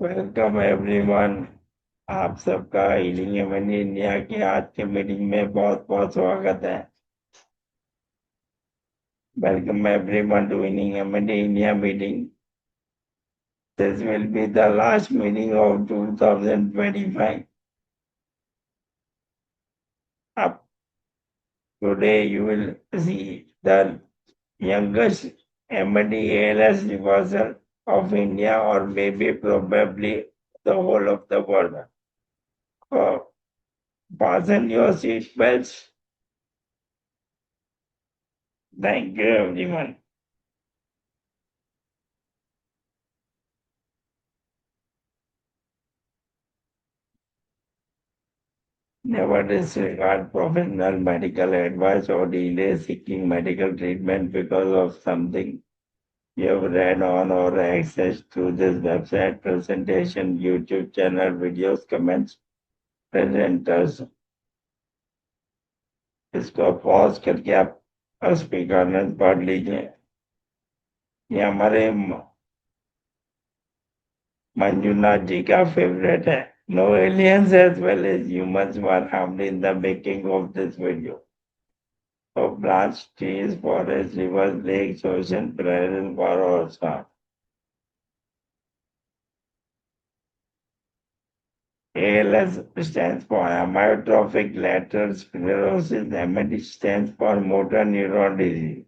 Welcome everyone. आप सबका healing Heaven India की आज के मीटिंग में बहुत बहुत स्वागत है। Welcome everyone to Healing Heaven India meeting. This will be the last meeting of 2025। Up today you will see the youngest MD-ALS reversal of India or maybe probably the whole of the world. Fasten your seat belts. Thank you everyone. Never disregard professional medical advice or delay seeking medical treatment because of something you have read on or accessed through this website, presentation, YouTube channel, videos, comments, presenters. इसको pause करके आप speaker में पढ़ लीजिए। ये हमारे मंजुनाथ जी का favourite है। No aliens as well as humans were harmed in the making of this video. Of branch trees, forests, rivers, lakes, ocean, prairies, for also. ALS stands for amyotrophic lateral sclerosis. MD stands for motor neuron disease.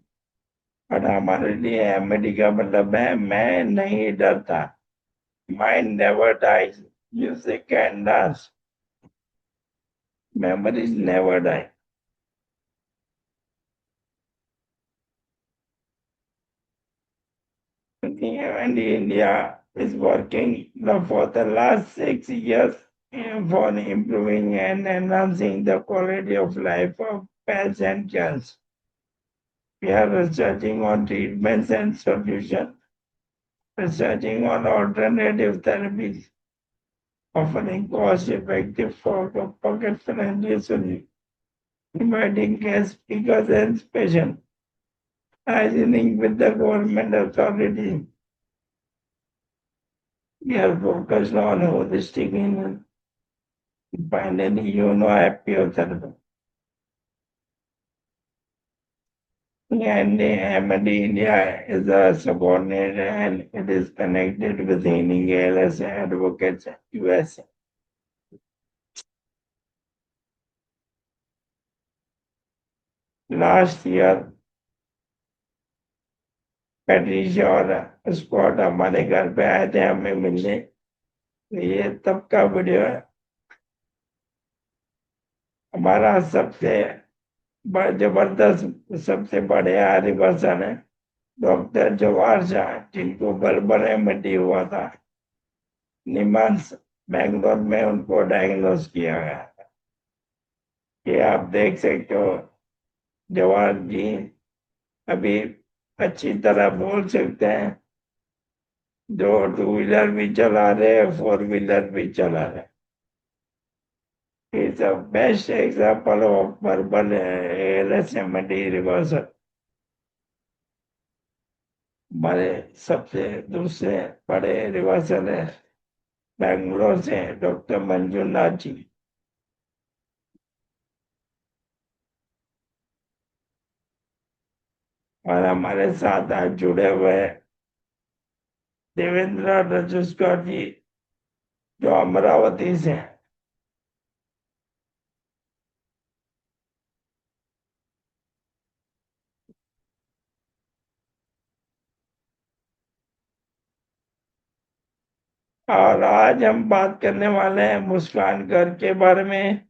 और हमारे लिए MD का मतलब है मैं नहीं डरता। Mind never dies. Music can dance. Memories never die. And India is working for the last 6 years for improving and enhancing the quality of life of pets and cats. We are researching on treatments and solutions, researching on alternative therapies, offering cost-effective pocket-friendly solutions, inviting guest speakers and special, liaising with the government authorities. We are focused on holistic health. Finally, appiotherapy. And MD India is a subordinate and it is connected with Healing ALS Advocates USA. Last year, Patricia और Scott हमारे घर पे आए थे हमें मिलने। ये तब का वीडियो है। हमारा सबसे जबरदस्त सबसे बड़े रिवर्सल है डॉक्टर जवाहर शाह, जिनको बलबल एमडी हुआ था। निमांस बेंगलोर में उनको डायग्नोस किया गया। ये आप देख सकते हो जवाहर जी अभी अच्छी तरह बोल सकते हैं, जो 2 व्हीलर भी चला रहे, 4 व्हीलर भी चला रहे। It's a best example of verbal ALS-MD reversal. हमारे सबसे दूसरे बड़े रिवर्सल है बेंगलोर से डॉक्टर मंजुनाथ जी। और हमारे साथ आज जुड़े हुए देवेंद्र रजुस्कर जी, जो अमरावती से। और आज हम बात करने वाले हैं मुस्कान कर के बारे में,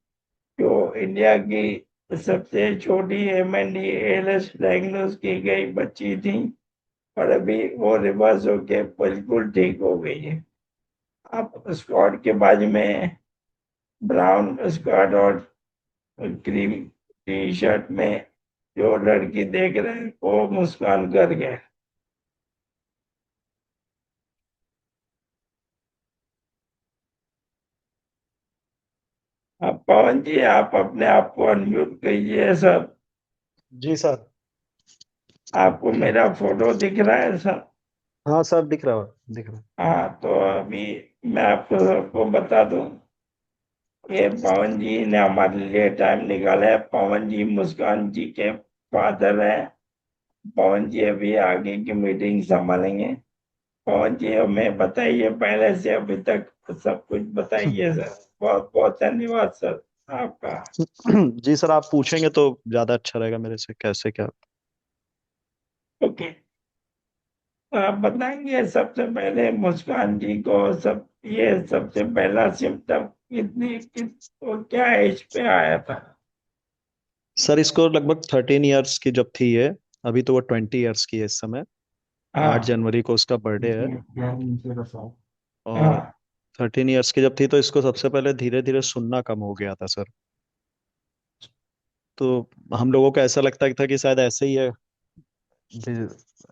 जो इंडिया की सबसे छोटी MD ALS डायग्नोस की गई बच्ची थी और अभी वो रिवर्स होके बिल्कुल ठीक हो गई है। आप स्क्वाड के बाजू में ब्राउन स्कर्ट और क्रीम टी शर्ट में जो लड़की देख रहे हैं वो मुस्कान कर गए। आप पवन जी, आप अपने आप को अनम्यूट कीजिए सर। जी सर। आपको मेरा फोटो दिख रहा है सर? हाँ सर, दिख रहा है, दिख रहा है। हाँ, तो अभी मैं आपको सबको बता दूं, ये पवन जी ने हमारे लिए टाइम निकाला है। पवन जी मुस्कान जी के फादर है। पवन जी अभी आगे की मीटिंग संभालेंगे। पवन जी हमें बताइए, पहले से अभी तक सब कुछ बताइए सर। बहुत बहुत धन्यवाद सर आपका। जी सर, आप पूछेंगे तो ज्यादा अच्छा रहेगा मेरे से, कैसे क्या। ओके, आप बताएंगे सबसे पहले मुस्कान जी को, सब ये सबसे पहला सिम्टम वो क्या एज पे आया था? सर इसको लगभग 13 ईयर्स की जब थी ये, अभी तो वो 20 ईयर्स की है इस समय। आठ हाँ। जनवरी को उसका बर्थडे है। और हाँ। 13 ईयर्स की जब थी तो इसको सबसे पहले धीरे धीरे सुनना कम हो गया था सर। तो हम लोगों को ऐसा लगता था कि शायद ऐसे ही है,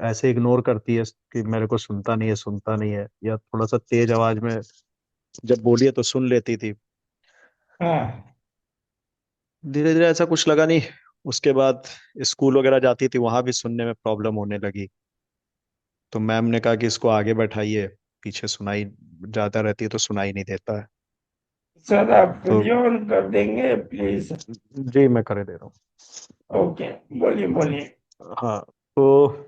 ऐसे इग्नोर करती है कि मेरे को सुनता नहीं है, सुनता नहीं है, या थोड़ा सा तेज आवाज में जब बोलिए तो सुन लेती थी। हाँ। धीरे धीरे ऐसा कुछ लगा नहीं। उसके बाद स्कूल वगैरह जाती थी, वहां भी सुनने में प्रॉब्लम होने लगी। तो मैम ने कहा कि इसको आगे बैठाइए, पीछे सुनाई ज्यादा रहती है तो सुनाई नहीं देता है। सर आप तो वीडियो ऑन कर देंगे प्लीज? जी मैं करे दे रहा हूँ। ओके, बोलिए बोलिए। हाँ। तो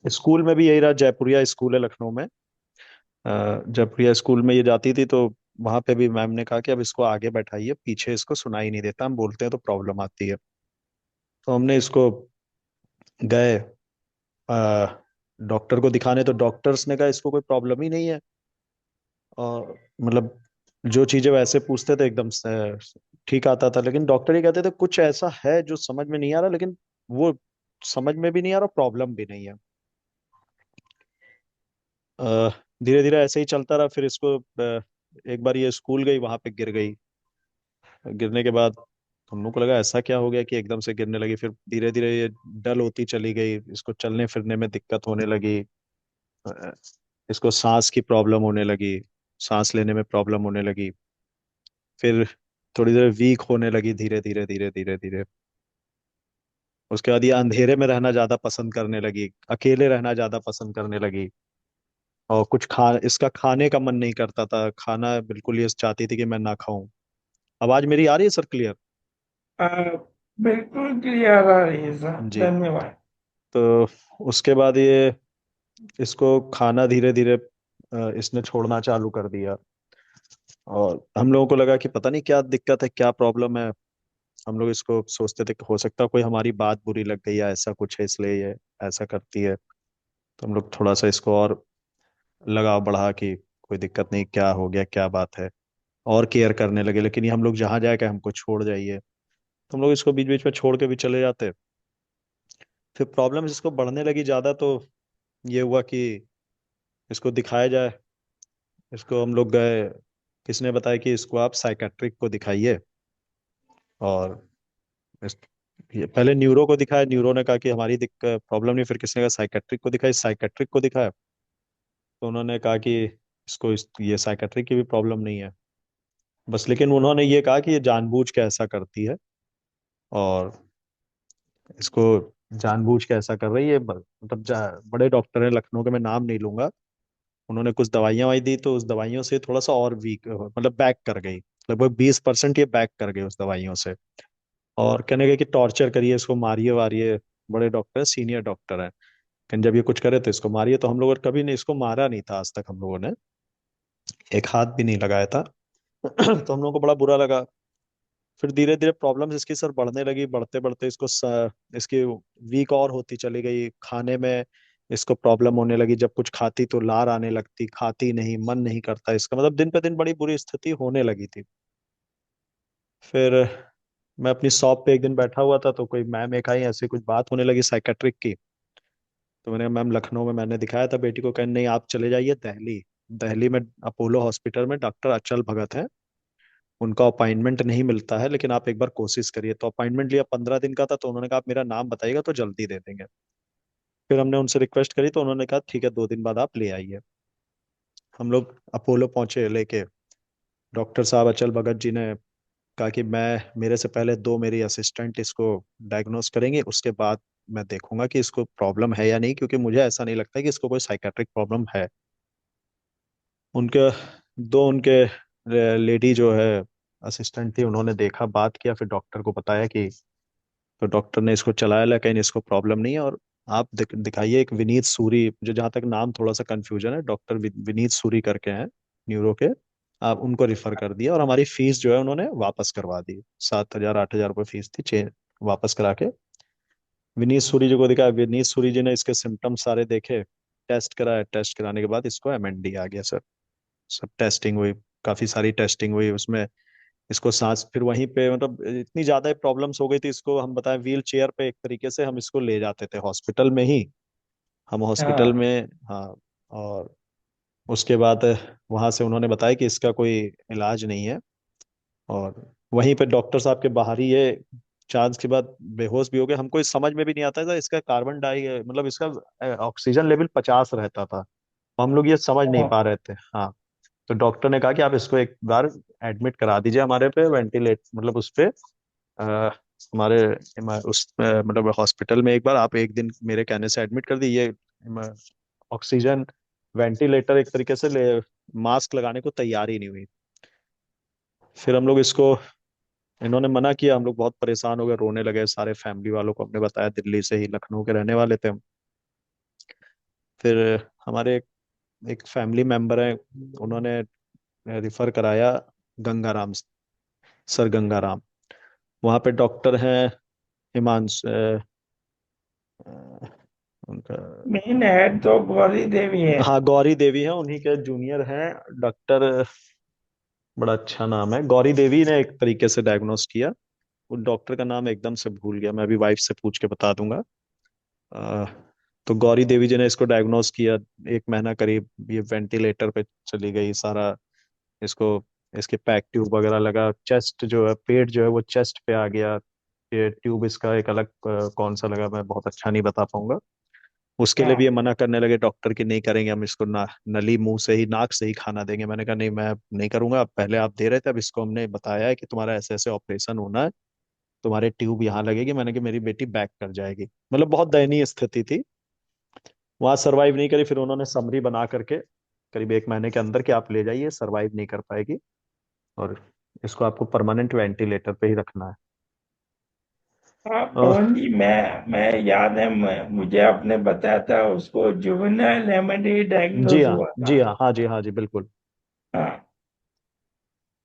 स्कूल में भी यही रहा, जयपुरिया स्कूल है लखनऊ में। जयपुरिया स्कूल में ये जाती थी तो वहां पे भी मैम ने कहा कि अब इसको आगे बैठाइए, पीछे इसको सुनाई नहीं देता, हम बोलते हैं तो प्रॉब्लम आती है। तो हमने इसको गए डॉक्टर को दिखाने, तो डॉक्टर्स ने कहा इसको कोई प्रॉब्लम ही नहीं है। और मतलब जो चीजें वैसे पूछते थे एकदम से ठीक आता था, लेकिन डॉक्टर ही कहते थे कुछ ऐसा है जो समझ में नहीं आ रहा, लेकिन वो समझ में भी नहीं आ रहा, प्रॉब्लम भी नहीं है। धीरे धीरे ऐसे ही चलता रहा। फिर इसको एक बार ये स्कूल गई, वहां पे गिर गई। गिरने के बाद हम लोग को लगा ऐसा क्या हो गया कि एकदम से गिरने लगी। फिर धीरे धीरे ये डल होती चली गई, इसको चलने फिरने में दिक्कत होने लगी। अ, इसको सांस की प्रॉब्लम होने लगी, सांस लेने में प्रॉब्लम होने लगी। फिर थोड़ी देर वीक होने लगी, धीरे धीरे धीरे धीरे धीरे। उसके बाद ये अंधेरे में रहना ज्यादा पसंद करने लगी, अकेले रहना ज्यादा पसंद करने लगी। और कुछ खा इसका खाने का मन नहीं करता था, खाना बिल्कुल ये चाहती थी कि मैं ना खाऊं। आवाज मेरी आ रही है सर क्लियर? आ, बिल्कुल क्लियर आ रही है सर, जी। धन्यवाद। तो उसके बाद ये इसको खाना धीरे धीरे इसने छोड़ना चालू कर दिया। और हम लोगों को लगा कि पता नहीं क्या दिक्कत है, क्या प्रॉब्लम है। हम लोग इसको सोचते थे कि हो सकता है कोई हमारी बात बुरी लग गई या ऐसा कुछ है, इसलिए ये ऐसा करती है। तो हम लोग थोड़ा सा इसको और लगाव बढ़ा कि कोई दिक्कत नहीं, क्या हो गया, क्या बात है, और केयर करने लगे। लेकिन ये हम लोग जहाँ जाए कि हमको छोड़ जाइए, तो हम लोग इसको बीच बीच में छोड़ के भी चले जाते। फिर प्रॉब्लम इसको बढ़ने लगी ज्यादा, तो ये हुआ कि इसको दिखाया जाए। इसको हम लोग गए, किसने बताया कि इसको आप साइकेट्रिक को दिखाइए। और इस, ये पहले न्यूरो को दिखाया, न्यूरो ने कहा कि हमारी दिक्कत प्रॉब्लम नहीं। फिर किसने कहा साइकेट्रिक को दिखाई, साइकेट्रिक को दिखाया, तो उन्होंने कहा कि ये साइकेट्रिक की भी प्रॉब्लम नहीं है बस। लेकिन उन्होंने ये कहा कि ये जानबूझ के ऐसा करती है, और इसको जानबूझ के ऐसा कर रही है। मतलब बड़े डॉक्टर हैं लखनऊ के, मैं नाम नहीं लूंगा। उन्होंने कुछ दवाइयां वाई दी, तो उस दवाइयों से थोड़ा सा और वीक, मतलब बैक कर गई। लगभग 20% ये बैक कर गई उस दवाइयों से। और कहने लगे कि टॉर्चर करिए इसको, मारिए वारिए। बड़े डॉक्टर, सीनियर डॉक्टर हैं, लेकिन जब ये कुछ करे तो इसको मारिए। तो हम लोगों ने कभी नहीं इसको मारा नहीं था आज तक, हम लोगों ने एक हाथ भी नहीं लगाया था। तो हम लोगों को बड़ा बुरा लगा। फिर धीरे धीरे प्रॉब्लम्स इसकी सर बढ़ने लगी, बढ़ते बढ़ते इसकी वीक और होती चली गई। खाने में इसको प्रॉब्लम होने लगी, जब कुछ खाती तो लार आने लगती, खाती नहीं, मन नहीं करता इसका, मतलब दिन पे दिन बड़ी बुरी स्थिति होने लगी थी। फिर मैं अपनी शॉप पे एक दिन बैठा हुआ था, तो कोई मैम एक आई, ऐसी कुछ बात होने लगी साइकेट्रिक की। तो मैंने कहा, मैम लखनऊ में मैंने दिखाया था बेटी को। कहने नहीं, आप चले जाइए दिल्ली। दिल्ली में अपोलो हॉस्पिटल में डॉक्टर अचल भगत है, उनका अपॉइंटमेंट नहीं मिलता है, लेकिन आप एक बार कोशिश करिए। तो अपॉइंटमेंट लिया, 15 दिन का था। तो उन्होंने कहा आप मेरा नाम बताइएगा तो जल्दी दे देंगे। फिर हमने उनसे रिक्वेस्ट करी, तो उन्होंने कहा ठीक है, 2 दिन बाद आप ले आइए। हम लोग अपोलो पहुंचे लेके। डॉक्टर साहब अचल भगत जी ने कहा कि मैं, मेरे से पहले दो मेरी असिस्टेंट इसको डायग्नोस करेंगे, उसके बाद मैं देखूंगा कि इसको प्रॉब्लम है या नहीं, क्योंकि मुझे ऐसा नहीं लगता कि इसको कोई साइकेट्रिक प्रॉब्लम है। उनके दो उनके लेडी जो है असिस्टेंट थी, उन्होंने देखा, बात किया, फिर डॉक्टर को बताया कि, तो डॉक्टर ने इसको चलाया, लेकिन इसको प्रॉब्लम नहीं है। और आप दिखाइए एक विनीत सूरी, जो जहाँ तक नाम थोड़ा सा कंफ्यूजन है, डॉक्टर विनीत सूरी करके हैं न्यूरो के, आप उनको रिफर कर दिया। और हमारी फीस जो है उन्होंने वापस करवा दी, 7,000 8,000 रुपये फीस थी, वापस करा के विनीत सूरी जी को दिखाया। विनीत सूरी जी ने इसके सिम्टम्स सारे देखे, टेस्ट कराया, टेस्ट कराने के बाद इसको एमएनडी आ गया सर। सब टेस्टिंग हुई, काफी सारी टेस्टिंग हुई उसमें। इसको सांस, फिर वहीं पे मतलब इतनी ज्यादा प्रॉब्लम्स हो गई थी इसको, हम बताएं व्हील चेयर पे एक तरीके से हम इसको ले जाते थे हॉस्पिटल में ही, हम हॉस्पिटल हाँ में। हाँ। और उसके बाद वहां से उन्होंने बताया कि इसका कोई इलाज नहीं है। और वहीं पे डॉक्टर साहब के बाहर ही ये चांस के बाद बेहोश भी हो गए। हमको इस समझ में भी नहीं आता था, इसका कार्बन डाई मतलब इसका ऑक्सीजन लेवल 50 रहता था, हम लोग ये समझ नहीं हाँ पा रहे थे। हाँ। तो डॉक्टर ने कहा कि आप इसको एक बार एडमिट करा दीजिए हमारे पे, वेंटिलेट मतलब उस पे हमारे मतलब हॉस्पिटल में एक बार आप एक दिन मेरे कहने से एडमिट कर दीजिए। ऑक्सीजन वेंटिलेटर एक तरीके से मास्क लगाने को तैयार ही नहीं हुई। फिर हम लोग इसको, इन्होंने मना किया, हम लोग बहुत परेशान हो गए, रोने लगे, सारे फैमिली वालों को हमने बताया, दिल्ली से ही, लखनऊ के रहने वाले थे हम। फिर हमारे एक फैमिली मेंबर हैं, उन्होंने रिफर कराया गंगाराम, सर गंगाराम। वहाँ पे डॉक्टर हैं हिमांशु, उनका, मेन हेड तो गौरी देवी है। हाँ गौरी देवी है, उन्हीं के जूनियर हैं डॉक्टर। बड़ा अच्छा नाम है, गौरी देवी ने एक तरीके से डायग्नोस किया। उस डॉक्टर का नाम एकदम से भूल गया, मैं अभी वाइफ से पूछ के बता दूंगा। अ, तो गौरी देवी जी ने इसको डायग्नोस किया। 1 महीना करीब ये वेंटिलेटर पे चली गई सारा, इसको, इसके पैक ट्यूब वगैरह लगा, चेस्ट जो है, पेट जो है वो चेस्ट पे आ गया। ये ट्यूब इसका एक अलग कौन सा लगा मैं बहुत अच्छा नहीं बता पाऊंगा। उसके लिए भी ये हाँ मना करने लगे डॉक्टर की, नहीं करेंगे हम इसको, ना नली मुंह से ही, नाक से ही खाना देंगे। मैंने कहा नहीं, मैं नहीं करूंगा, अब पहले आप दे रहे थे, अब इसको हमने बताया है कि तुम्हारा ऐसे ऐसे ऑपरेशन होना है, तुम्हारे ट्यूब यहाँ लगेगी। मैंने कहा मेरी बेटी बैक कर जाएगी, मतलब बहुत दयनीय स्थिति थी। वहां सरवाइव नहीं करी, फिर उन्होंने समरी बना करके करीब 1 महीने के अंदर कि आप ले जाइए, सरवाइव नहीं कर पाएगी, और इसको आपको परमानेंट वेंटिलेटर पे ही रखना है। हाँ और पवन जी, मैं याद है, मुझे आपने बताया था उसको जुवेनाइल हेमेटी जी डायग्नोस हाँ, हुआ था। जी हाँ, हाँ जी, हाँ जी, बिल्कुल। हाँ।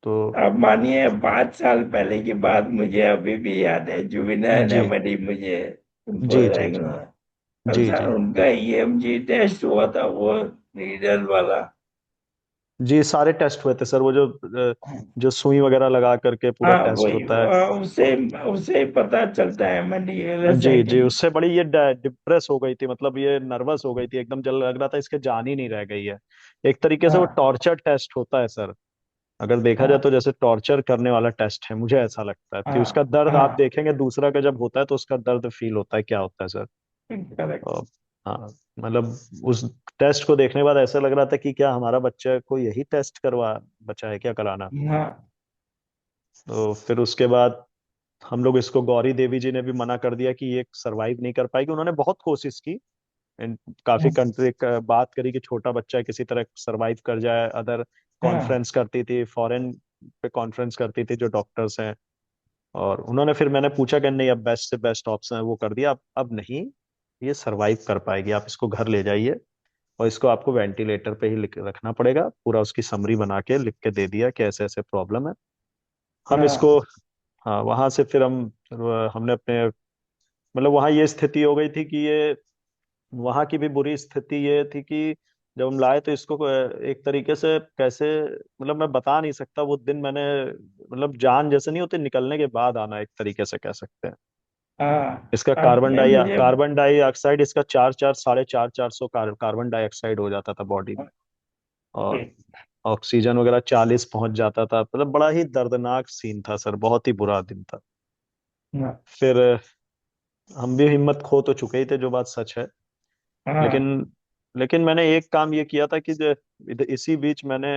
तो अब मानिए 5 साल पहले की बात मुझे अभी भी याद है, जुवेनाइल जी, हेमेटी मुझे उनको जी, जी, जी, डायग्नोस। अब जी, सर जी, उनका ईएमजी टेस्ट हुआ था, वो रीडर वाला। जी, सारे टेस्ट हुए थे सर, वो जो सुई वगैरह लगा करके पूरा हाँ टेस्ट वही, होता है। उससे उससे पता चलता है जी, जी, मेडिकल। उससे बड़ी ये डिप्रेस हो गई थी, मतलब ये नर्वस हो गई थी एकदम, जल लग रहा था इसके जान ही नहीं रह गई है। एक तरीके से वो हाँ टॉर्चर टेस्ट होता है सर, अगर देखा जाए हाँ तो जैसे टॉर्चर करने वाला टेस्ट है, मुझे ऐसा लगता है कि उसका हाँ दर्द आप हाँ, देखेंगे, दूसरा का जब होता है तो उसका दर्द फील होता है, क्या होता है सर। करेक्ट। और हाँ, मतलब उस टेस्ट को देखने के बाद ऐसा लग रहा था कि क्या हमारा बच्चा को यही टेस्ट करवा, बच्चा है क्या कराना। हाँ तो फिर उसके बाद हम लोग इसको, गौरी देवी जी ने भी मना कर दिया कि ये सरवाइव नहीं कर पाएगी। उन्होंने बहुत कोशिश की, काफी कंट्री बात करी कि छोटा बच्चा है, किसी तरह सरवाइव कर जाए, अदर हाँ कॉन्फ्रेंस करती थी, फॉरेन पे कॉन्फ्रेंस करती थी जो डॉक्टर्स हैं। और उन्होंने, फिर मैंने पूछा कि नहीं, अब बेस्ट से बेस्ट ऑप्शन है वो कर दिया, अब नहीं, ये सरवाइव कर पाएगी, आप इसको घर ले जाइए, और इसको आपको वेंटिलेटर पे ही रखना पड़ेगा। पूरा उसकी समरी बना के लिख के दे दिया कि ऐसे ऐसे प्रॉब्लम है। हम इसको, हाँ हाँ, वहां से फिर हमने अपने, मतलब वहां ये स्थिति हो गई थी कि ये, वहां की भी बुरी स्थिति ये थी कि जब हम लाए तो इसको एक तरीके से कैसे, मतलब मैं बता नहीं सकता वो दिन मैंने, मतलब जान जैसे नहीं होते निकलने के बाद आना, एक तरीके से कह सकते हैं। हाँ। इसका आपने मुझे, कार्बन डाइऑक्साइड इसका 4 4 450 कार्बन डाइऑक्साइड हो जाता था बॉडी में। ओके। और ऑक्सीजन वगैरह 40 पहुंच जाता था, मतलब बड़ा ही दर्दनाक सीन था सर, बहुत ही बुरा दिन था। हाँ फिर हम भी हिम्मत खो तो चुके ही थे, जो बात सच है। लेकिन हाँ लेकिन मैंने एक काम ये किया था कि इसी बीच मैंने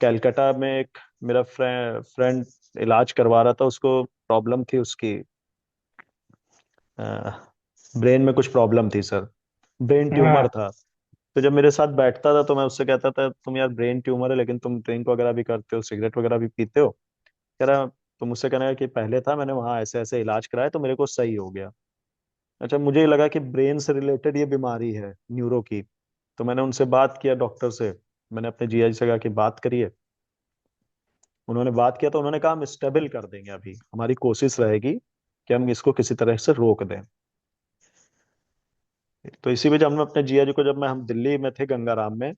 कैलकाटा में एक मेरा फ्रेंड इलाज करवा रहा था, उसको प्रॉब्लम थी उसकी, ब्रेन में कुछ प्रॉब्लम थी सर, ब्रेन ट्यूमर हाँ था। तो जब मेरे साथ बैठता था तो मैं उससे कहता था तुम यार ब्रेन ट्यूमर है लेकिन तुम ड्रिंक वगैरह भी करते हो, सिगरेट वगैरह भी पीते हो। कह रहा, तो मुझसे कहने लगा कि पहले था, मैंने वहाँ ऐसे ऐसे इलाज कराया तो मेरे को सही हो गया। अच्छा, मुझे लगा कि ब्रेन से रिलेटेड ये बीमारी है, न्यूरो की। तो मैंने उनसे बात किया, डॉक्टर से। मैंने अपने जीआई से कहा कि बात करिए। उन्होंने बात किया तो उन्होंने कहा हम स्टेबल कर देंगे, अभी हमारी कोशिश रहेगी कि हम इसको किसी तरह से रोक दें। तो इसी वजह हमने अपने जीआई को, जब मैं हम दिल्ली में थे गंगाराम में,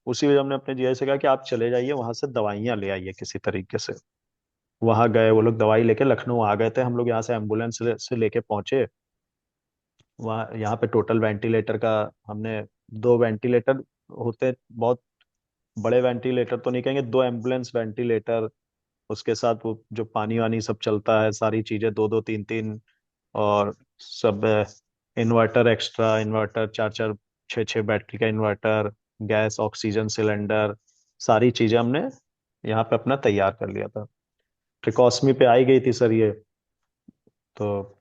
उसी वजह हमने अपने जीआई से कहा कि आप चले जाइए वहां से दवाइयां ले आइए किसी तरीके से। वहां गए, वो लोग दवाई लेके लखनऊ आ गए थे, हम लोग यहाँ से एम्बुलेंस से लेके पहुंचे। वहाँ यहाँ पे टोटल वेंटिलेटर का हमने, दो वेंटिलेटर होते, बहुत बड़े वेंटिलेटर तो नहीं कहेंगे, दो एम्बुलेंस वेंटिलेटर, उसके साथ वो जो पानी वानी सब चलता है, सारी चीजें दो दो तीन तीन, और सब इन्वर्टर, एक्स्ट्रा इन्वर्टर, चार चार छः छः बैटरी का इन्वर्टर, गैस ऑक्सीजन सिलेंडर, सारी चीजें हमने यहाँ पे अपना तैयार कर लिया था। ट्रिकॉस्मी पे आई गई थी सर ये। तो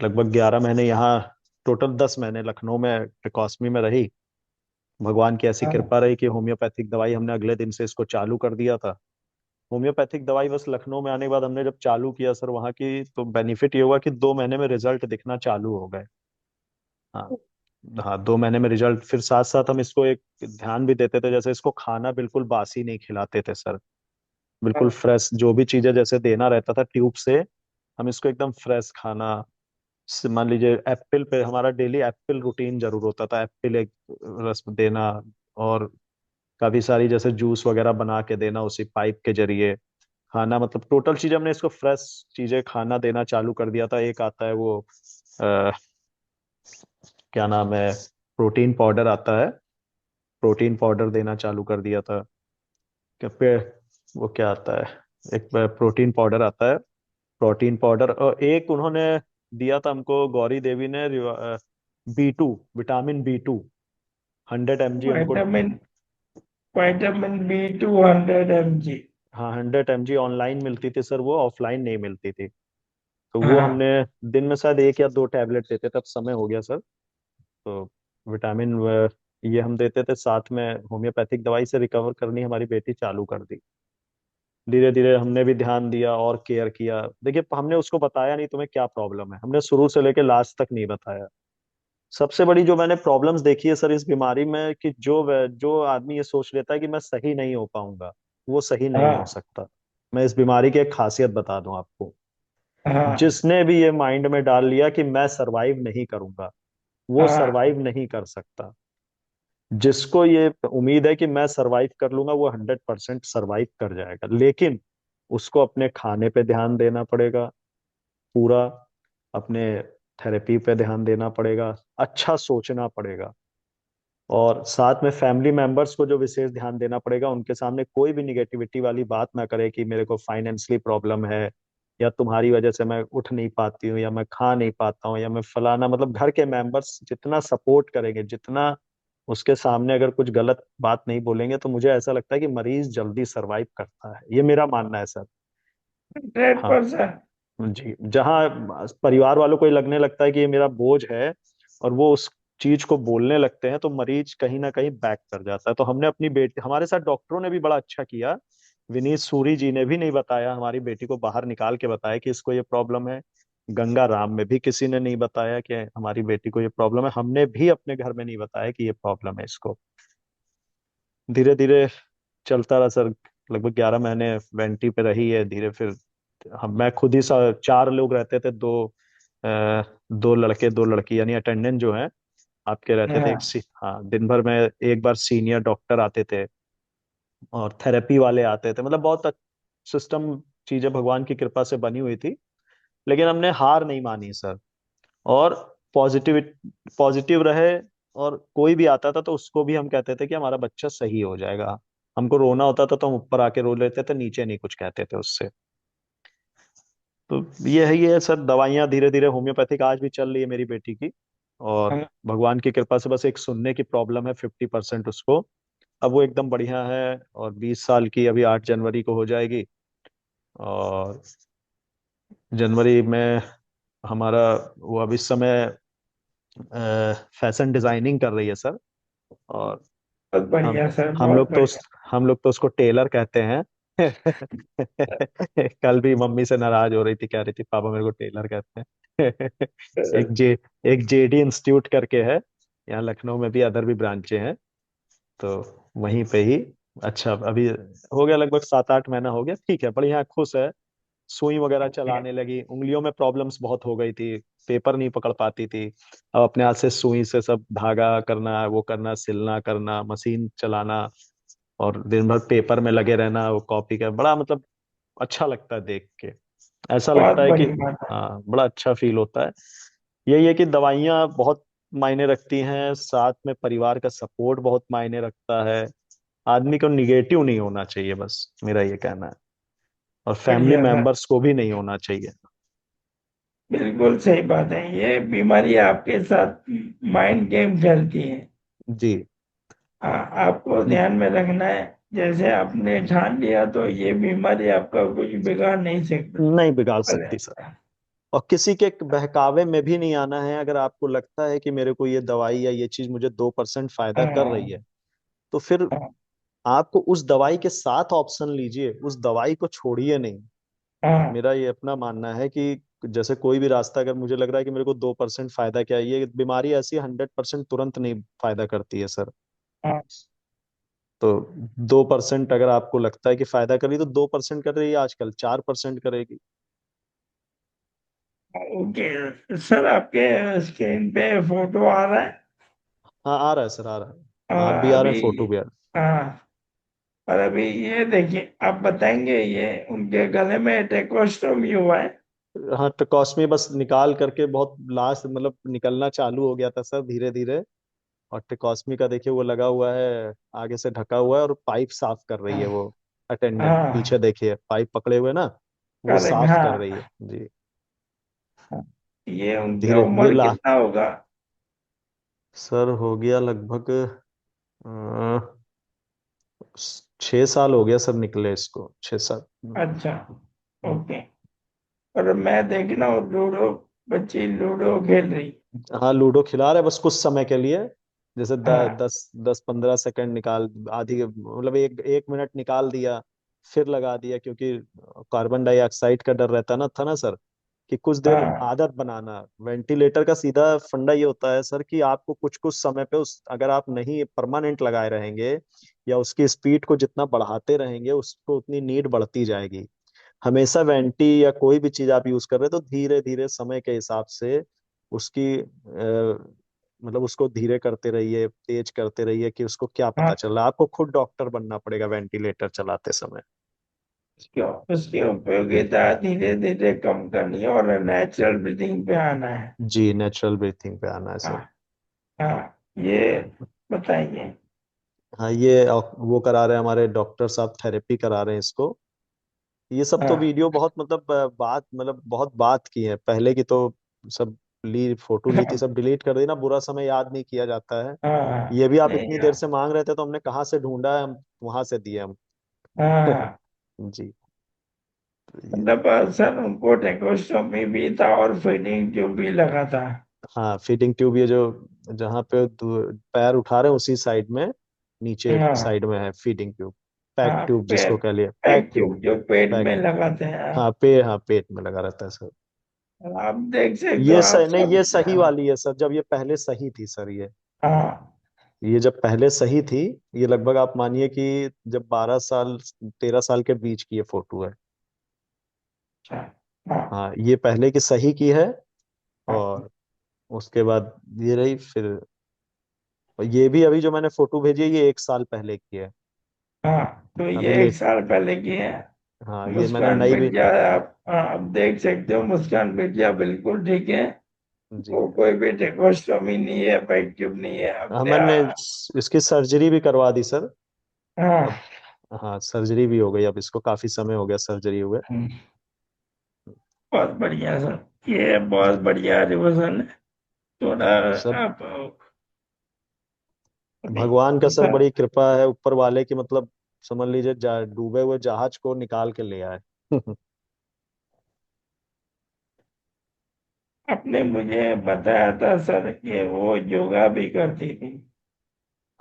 लगभग 11 महीने यहाँ, टोटल 10 महीने लखनऊ में ट्रिकॉस्मी में रही। भगवान की ऐसी हाँ कृपा रही कि होम्योपैथिक दवाई हमने अगले दिन से इसको चालू कर दिया था। होम्योपैथिक दवाई बस लखनऊ में आने के बाद हमने जब चालू किया सर वहाँ की, तो बेनिफिट ये हुआ कि 2 महीने में रिजल्ट दिखना चालू हो गए। हाँ। हाँ, 2 महीने में रिजल्ट। फिर साथ साथ हम इसको एक ध्यान भी देते थे, जैसे इसको खाना बिल्कुल बासी नहीं खिलाते थे सर, बिल्कुल हाँ फ्रेश जो भी चीजें जैसे देना रहता था ट्यूब से, हम इसको एकदम फ्रेश खाना। मान लीजिए एप्पल पे हमारा डेली एप्पल रूटीन जरूर होता था, एप्पल एक रस देना, और काफी सारी जैसे जूस वगैरह बना के देना उसी पाइप के जरिए। खाना मतलब टोटल चीज हमने इसको फ्रेश चीजें खाना देना चालू कर दिया था। एक आता है वो आ, क्या नाम है, प्रोटीन पाउडर आता है, प्रोटीन पाउडर देना चालू कर दिया था। क्या पे, वो क्या आता है, एक प्रोटीन पाउडर आता है, प्रोटीन पाउडर। और एक उन्होंने दिया था हमको, गौरी देवी ने, B2, विटामिन B2, 100 mg हमको। Vitamin vitamin B 200 mg। हाँ, 100 mg ऑनलाइन मिलती थी सर, वो ऑफलाइन नहीं मिलती थी। तो वो हमने हाँ दिन में शायद 1 या 2 टैबलेट देते, तब समय हो गया सर। तो विटामिन ये हम देते थे, साथ में होम्योपैथिक दवाई से रिकवर करनी हमारी बेटी चालू कर दी। धीरे धीरे हमने भी ध्यान दिया और केयर किया। देखिए, हमने उसको बताया नहीं तुम्हें क्या प्रॉब्लम है, हमने शुरू से लेके लास्ट तक नहीं बताया। सबसे बड़ी जो मैंने प्रॉब्लम्स देखी है सर इस बीमारी में, कि जो आदमी ये सोच लेता है कि मैं सही नहीं हो पाऊंगा, वो सही नहीं हो हाँ सकता। मैं इस बीमारी की एक खासियत बता दूं आपको। हाँ जिसने भी ये माइंड में डाल लिया कि मैं सरवाइव नहीं करूंगा, वो हाँ सरवाइव नहीं कर सकता। जिसको ये उम्मीद है कि मैं सरवाइव कर लूंगा, वो 100% सरवाइव कर जाएगा, लेकिन उसको अपने खाने पे ध्यान देना पड़ेगा पूरा, अपने थेरेपी पे ध्यान देना पड़ेगा, अच्छा सोचना पड़ेगा, और साथ में फैमिली मेंबर्स को जो विशेष ध्यान देना पड़ेगा, उनके सामने कोई भी निगेटिविटी वाली बात ना करे कि मेरे को फाइनेंशियली प्रॉब्लम है, या तुम्हारी वजह से मैं उठ नहीं पाती हूँ, या मैं खा नहीं पाता हूँ, या मैं फलाना। मतलब घर के मेंबर्स जितना सपोर्ट करेंगे, जितना उसके सामने अगर कुछ गलत बात नहीं बोलेंगे, तो मुझे ऐसा लगता है कि मरीज जल्दी सरवाइव करता है, ये मेरा मानना है सर। 100%। जी, जहाँ परिवार वालों को ये लगने लगता है कि ये मेरा बोझ है, और वो उस चीज को बोलने लगते हैं, तो मरीज कहीं ना कहीं बैक कर जाता है। तो हमने अपनी बेटी, हमारे साथ डॉक्टरों ने भी बड़ा अच्छा किया, विनीत सूरी जी ने भी नहीं बताया, हमारी बेटी को बाहर निकाल के बताया कि इसको ये प्रॉब्लम है। गंगा राम में भी किसी ने नहीं बताया कि हमारी बेटी को ये प्रॉब्लम है, हमने भी अपने घर में नहीं बताया कि ये प्रॉब्लम है इसको। धीरे धीरे चलता रहा सर, लगभग 11 महीने वेंटी पे रही है। धीरे फिर हम, मैं खुद ही 4 लोग रहते थे, दो लड़के दो लड़की, यानी अटेंडेंट जो है आपके रहते थे। हाँ हाँ, दिन भर में एक बार सीनियर डॉक्टर आते थे, और थेरेपी वाले आते थे, मतलब बहुत सिस्टम, चीजें भगवान की कृपा से बनी हुई थी। लेकिन हमने हार नहीं मानी सर, और पॉजिटिव पॉजिटिव रहे। और कोई भी आता था तो उसको भी हम कहते थे कि हमारा बच्चा सही हो जाएगा। हमको रोना होता था तो हम ऊपर आके रो लेते थे, नीचे नहीं कुछ कहते थे उससे। तो ये है सर, दवाइयाँ धीरे धीरे होम्योपैथिक आज भी चल रही है मेरी बेटी की। और हाँ भगवान की कृपा से बस एक सुनने की प्रॉब्लम है, 50% उसको। अब वो एकदम बढ़िया है, और 20 साल की अभी 8 जनवरी को हो जाएगी। और जनवरी में हमारा, वो अब इस समय फैशन डिजाइनिंग कर रही है सर। और बहुत हम बढ़िया सर, हम बहुत लोग तो बढ़िया। हम लोग तो उसको टेलर कहते हैं। कल भी मम्मी से नाराज हो रही थी, कह रही थी पापा मेरे को टेलर कहते हैं। एक जे एक जेडी इंस्टीट्यूट करके है, यहाँ लखनऊ में भी अदर भी ब्रांचें हैं, तो वहीं पे ही। अच्छा, अभी हो गया लगभग 7-8 महीना हो गया, ठीक है, बढ़िया, खुश है। सुई वगैरह ओके। चलाने लगी, उंगलियों में प्रॉब्लम्स बहुत हो गई थी, पेपर नहीं पकड़ पाती थी। अब अपने हाथ से सुई से सब धागा करना, वो करना, सिलना करना, मशीन चलाना, और दिन भर पेपर में लगे रहना, वो कॉपी का बड़ा मतलब अच्छा लगता है देख के। ऐसा बहुत लगता है कि बड़ी बात है। हाँ, बड़ा अच्छा फील होता है। यही है कि दवाइयाँ बहुत मायने रखती हैं, साथ में परिवार का सपोर्ट बहुत मायने रखता है। आदमी को निगेटिव नहीं होना चाहिए, बस मेरा ये कहना है। और फैमिली बढ़िया सर। मेंबर्स को भी नहीं होना चाहिए। बिल्कुल सही बात है, ये बीमारी आपके साथ माइंड गेम खेलती है। जी। हाँ, आपको ध्यान में रखना है। जैसे आपने ठान लिया तो ये बीमारी आपका कुछ बिगाड़ नहीं सकता। नहीं बिगाड़ अरे। सकती सर। और किसी के बहकावे में भी नहीं आना है। अगर आपको लगता है कि मेरे को ये दवाई या ये चीज मुझे 2% फायदा कर रही है, हाँ। तो फिर हाँ। आपको उस दवाई के साथ ऑप्शन लीजिए, उस दवाई को छोड़िए नहीं। हाँ। मेरा ये अपना मानना है कि जैसे कोई भी रास्ता, अगर मुझे लग रहा है कि मेरे को 2% फायदा, क्या है, ये बीमारी ऐसी 100% तुरंत नहीं फायदा करती है सर। हाँ। तो 2% अगर आपको लगता है कि फायदा कर रही, तो 2% कर रही है, आजकल 4% करेगी। ओके सर, आपके स्क्रीन पे फोटो आ रहा है। हाँ, आ रहा है सर, आ रहा है, आप भी आ रहे अभी। हैं, फोटो भी आ रहा हाँ। और अभी ये देखिए, आप बताएंगे, ये उनके गले में टेकोस्टोमी हुआ है। है। हाँ, ट्रकोस्मी बस निकाल करके बहुत लास्ट, मतलब निकलना चालू हो गया था सर, धीरे धीरे। और ट्रिकॉस्मी का देखिए वो लगा हुआ है, आगे से ढका हुआ है, और पाइप साफ कर रही है हाँ। वो। अटेंडेंट पीछे हाँ। देखिए, पाइप पकड़े हुए ना, वो करेक्ट, साफ कर रही हाँ। है जी। हाँ। ये उनकी धीरे ये उम्र ला कितना होगा? सर हो गया लगभग 6 साल हो गया सर, निकले इसको 6 साल। अच्छा। ओके। और मैं देखना, लूडो, बच्ची लूडो खेल रही। हाँ, लूडो खिला रहे बस कुछ समय के लिए, जैसे हाँ। 10-15 सेकंड निकाल, आधी मतलब 1 मिनट निकाल दिया, फिर लगा दिया, क्योंकि कार्बन डाइऑक्साइड का डर रहता ना, था ना सर, कि कुछ देर हाँ। आदत बनाना। वेंटिलेटर का सीधा फंडा ये होता है सर, कि आपको कुछ कुछ समय पे उस, अगर आप नहीं परमानेंट लगाए रहेंगे, या उसकी स्पीड को जितना बढ़ाते रहेंगे, उसको उतनी नीड बढ़ती जाएगी। हमेशा वेंटी या कोई भी चीज आप यूज कर रहे हैं, तो धीरे धीरे समय के हिसाब से उसकी मतलब उसको धीरे करते रहिए, तेज करते रहिए, कि उसको क्या पता हाँ। चल रहा है। आपको खुद डॉक्टर बनना पड़ेगा वेंटिलेटर चलाते समय। उसकी उसकी उपयोगिता धीरे धीरे कम करनी है और नेचुरल ब्रीथिंग पे आना है। जी, नेचुरल ब्रीथिंग पे आना है हाँ। सर। हाँ। ये बताइए। हाँ, ये वो करा रहे हैं हमारे डॉक्टर साहब, थेरेपी करा रहे हैं इसको। ये सब तो हाँ। वीडियो बहुत मतलब बात, मतलब बहुत बात की है पहले की, तो सब फोटो ली थी, हाँ। सब डिलीट कर दी ना, बुरा समय याद नहीं किया जाता है। हाँ। ये भी आप नहीं। इतनी देर से मांग रहे थे, तो हमने कहाँ से ढूंढा है, हम वहां से दिए हम। हाँ। जी। तो ये, मतलब सर, उनको टेकोस्टोमी भी था और फीडिंग ट्यूब भी लगा था। हाँ, फीडिंग ट्यूब, ये जो जहाँ पे पैर उठा रहे हैं उसी साइड में, नीचे हाँ। साइड में है फीडिंग ट्यूब। पैक हाँ, ट्यूब जिसको कह लिया, पैक पैक ट्यूब। ट्यूब जो पेट पैक, में लगाते हैं। हाँ, पेट में लगा रहता है सर। आप देख सकते हो, ये आप नहीं, सब। ये सही वाली है सर, जब ये पहले सही थी सर, हाँ। ये जब पहले सही थी, ये लगभग आप मानिए कि जब 12 साल 13 साल के बीच की ये फोटो है। अच्छा। हाँ। हाँ, ये पहले की सही की है। हाँ। और उसके बाद ये रही फिर। और ये भी अभी जो मैंने फोटो भेजी है, ये 1 साल पहले की है। हाँ। तो अभी ये एक लेट, साल पहले की है। हाँ, ये मैंने मुस्कान नई भी। मिर्जा, आप देख सकते हो, मुस्कान मिर्जा बिल्कुल ठीक है। जी, वो कोई भी टेकोस्टोमी नहीं है, पैक ट्यूब नहीं है हाँ, अपने। मैंने इसकी सर्जरी भी करवा दी सर। हाँ। अब हाँ, सर्जरी भी हो गई, अब इसको काफी समय हो गया सर्जरी हुए। बहुत बढ़िया सर, ये बहुत बढ़िया रिविजन है। थोड़ा सब आप अभी। भगवान का सर सर, बड़ी कृपा है ऊपर वाले की, मतलब समझ लीजिए, डूबे हुए जहाज को निकाल के ले आए। आपने मुझे बताया था सर कि वो योगा भी करती थी।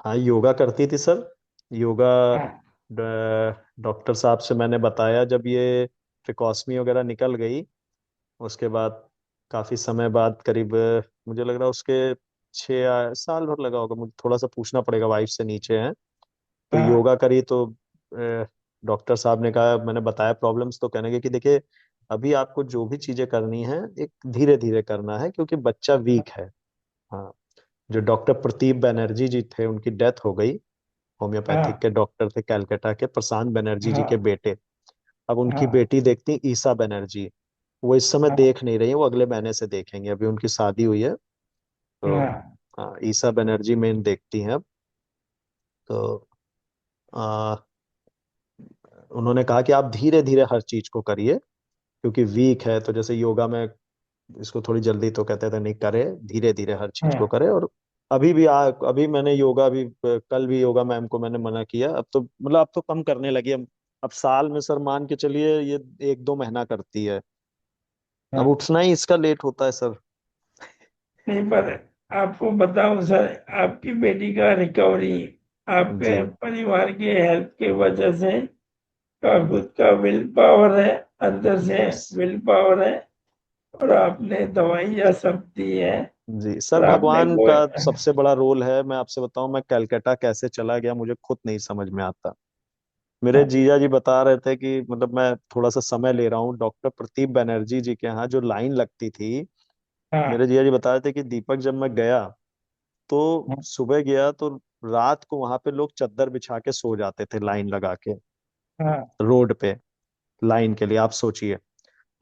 हाँ योगा करती थी सर। योगा हाँ डॉक्टर साहब से मैंने बताया जब ये ट्रिकॉस्मी वगैरह निकल गई, उसके बाद काफी समय बाद, करीब मुझे लग रहा है उसके 6 साल भर लगा होगा, मुझे थोड़ा सा पूछना पड़ेगा, वाइफ से नीचे हैं। तो हाँ योगा करी तो डॉक्टर साहब ने कहा, मैंने बताया प्रॉब्लम्स, तो कहने लगे कि देखिए अभी आपको जो भी चीजें करनी है एक धीरे धीरे करना है क्योंकि बच्चा वीक है। हाँ। जो डॉक्टर प्रदीप बनर्जी जी थे उनकी डेथ हो गई, होम्योपैथिक हाँ के डॉक्टर थे कलकत्ता के, प्रशांत बनर्जी जी के हाँ बेटे। अब उनकी हाँ बेटी देखती ईसा बनर्जी, वो इस समय हाँ देख नहीं रही है, वो अगले महीने से देखेंगे, अभी उनकी शादी हुई है। तो हाँ हाँ, ईसा बनर्जी मेन देखती हैं अब। तो आ, उन्होंने कहा कि आप धीरे धीरे हर चीज को करिए क्योंकि वीक है, तो जैसे योगा में इसको थोड़ी जल्दी तो कहते थे नहीं करे, धीरे धीरे हर चीज को हाँ करे। और अभी मैंने योगा भी कल भी योगा मैम को मैंने मना किया, अब तो मतलब अब तो कम करने लगी। अब साल में सर मान के चलिए ये 1-2 महीना करती है। अब हाँ। उठना ही इसका लेट होता है सर। नहीं पर आपको बताऊं सर, आपकी बेटी का रिकवरी आपके जी। परिवार की हेल्प की वजह से का खुद का विल पावर है, अंदर से यस। विल पावर है, और आपने दवाइयाँ सब दी है, जी सर, और आपने भगवान कोई। का सबसे बड़ा रोल है। मैं आपसे बताऊं, मैं कलकत्ता कैसे चला गया मुझे खुद नहीं समझ में आता। मेरे हाँ जीजा जी बता रहे थे कि मतलब मैं थोड़ा सा समय ले रहा हूँ, डॉक्टर प्रदीप बनर्जी जी के यहाँ जो लाइन लगती थी, मेरे हाँ जीजा जी बता रहे थे कि दीपक जब मैं गया तो हाँ सुबह गया तो रात को वहां पे लोग चादर बिछा के सो जाते थे लाइन लगा के, हाँ रोड पे लाइन के लिए। आप सोचिए,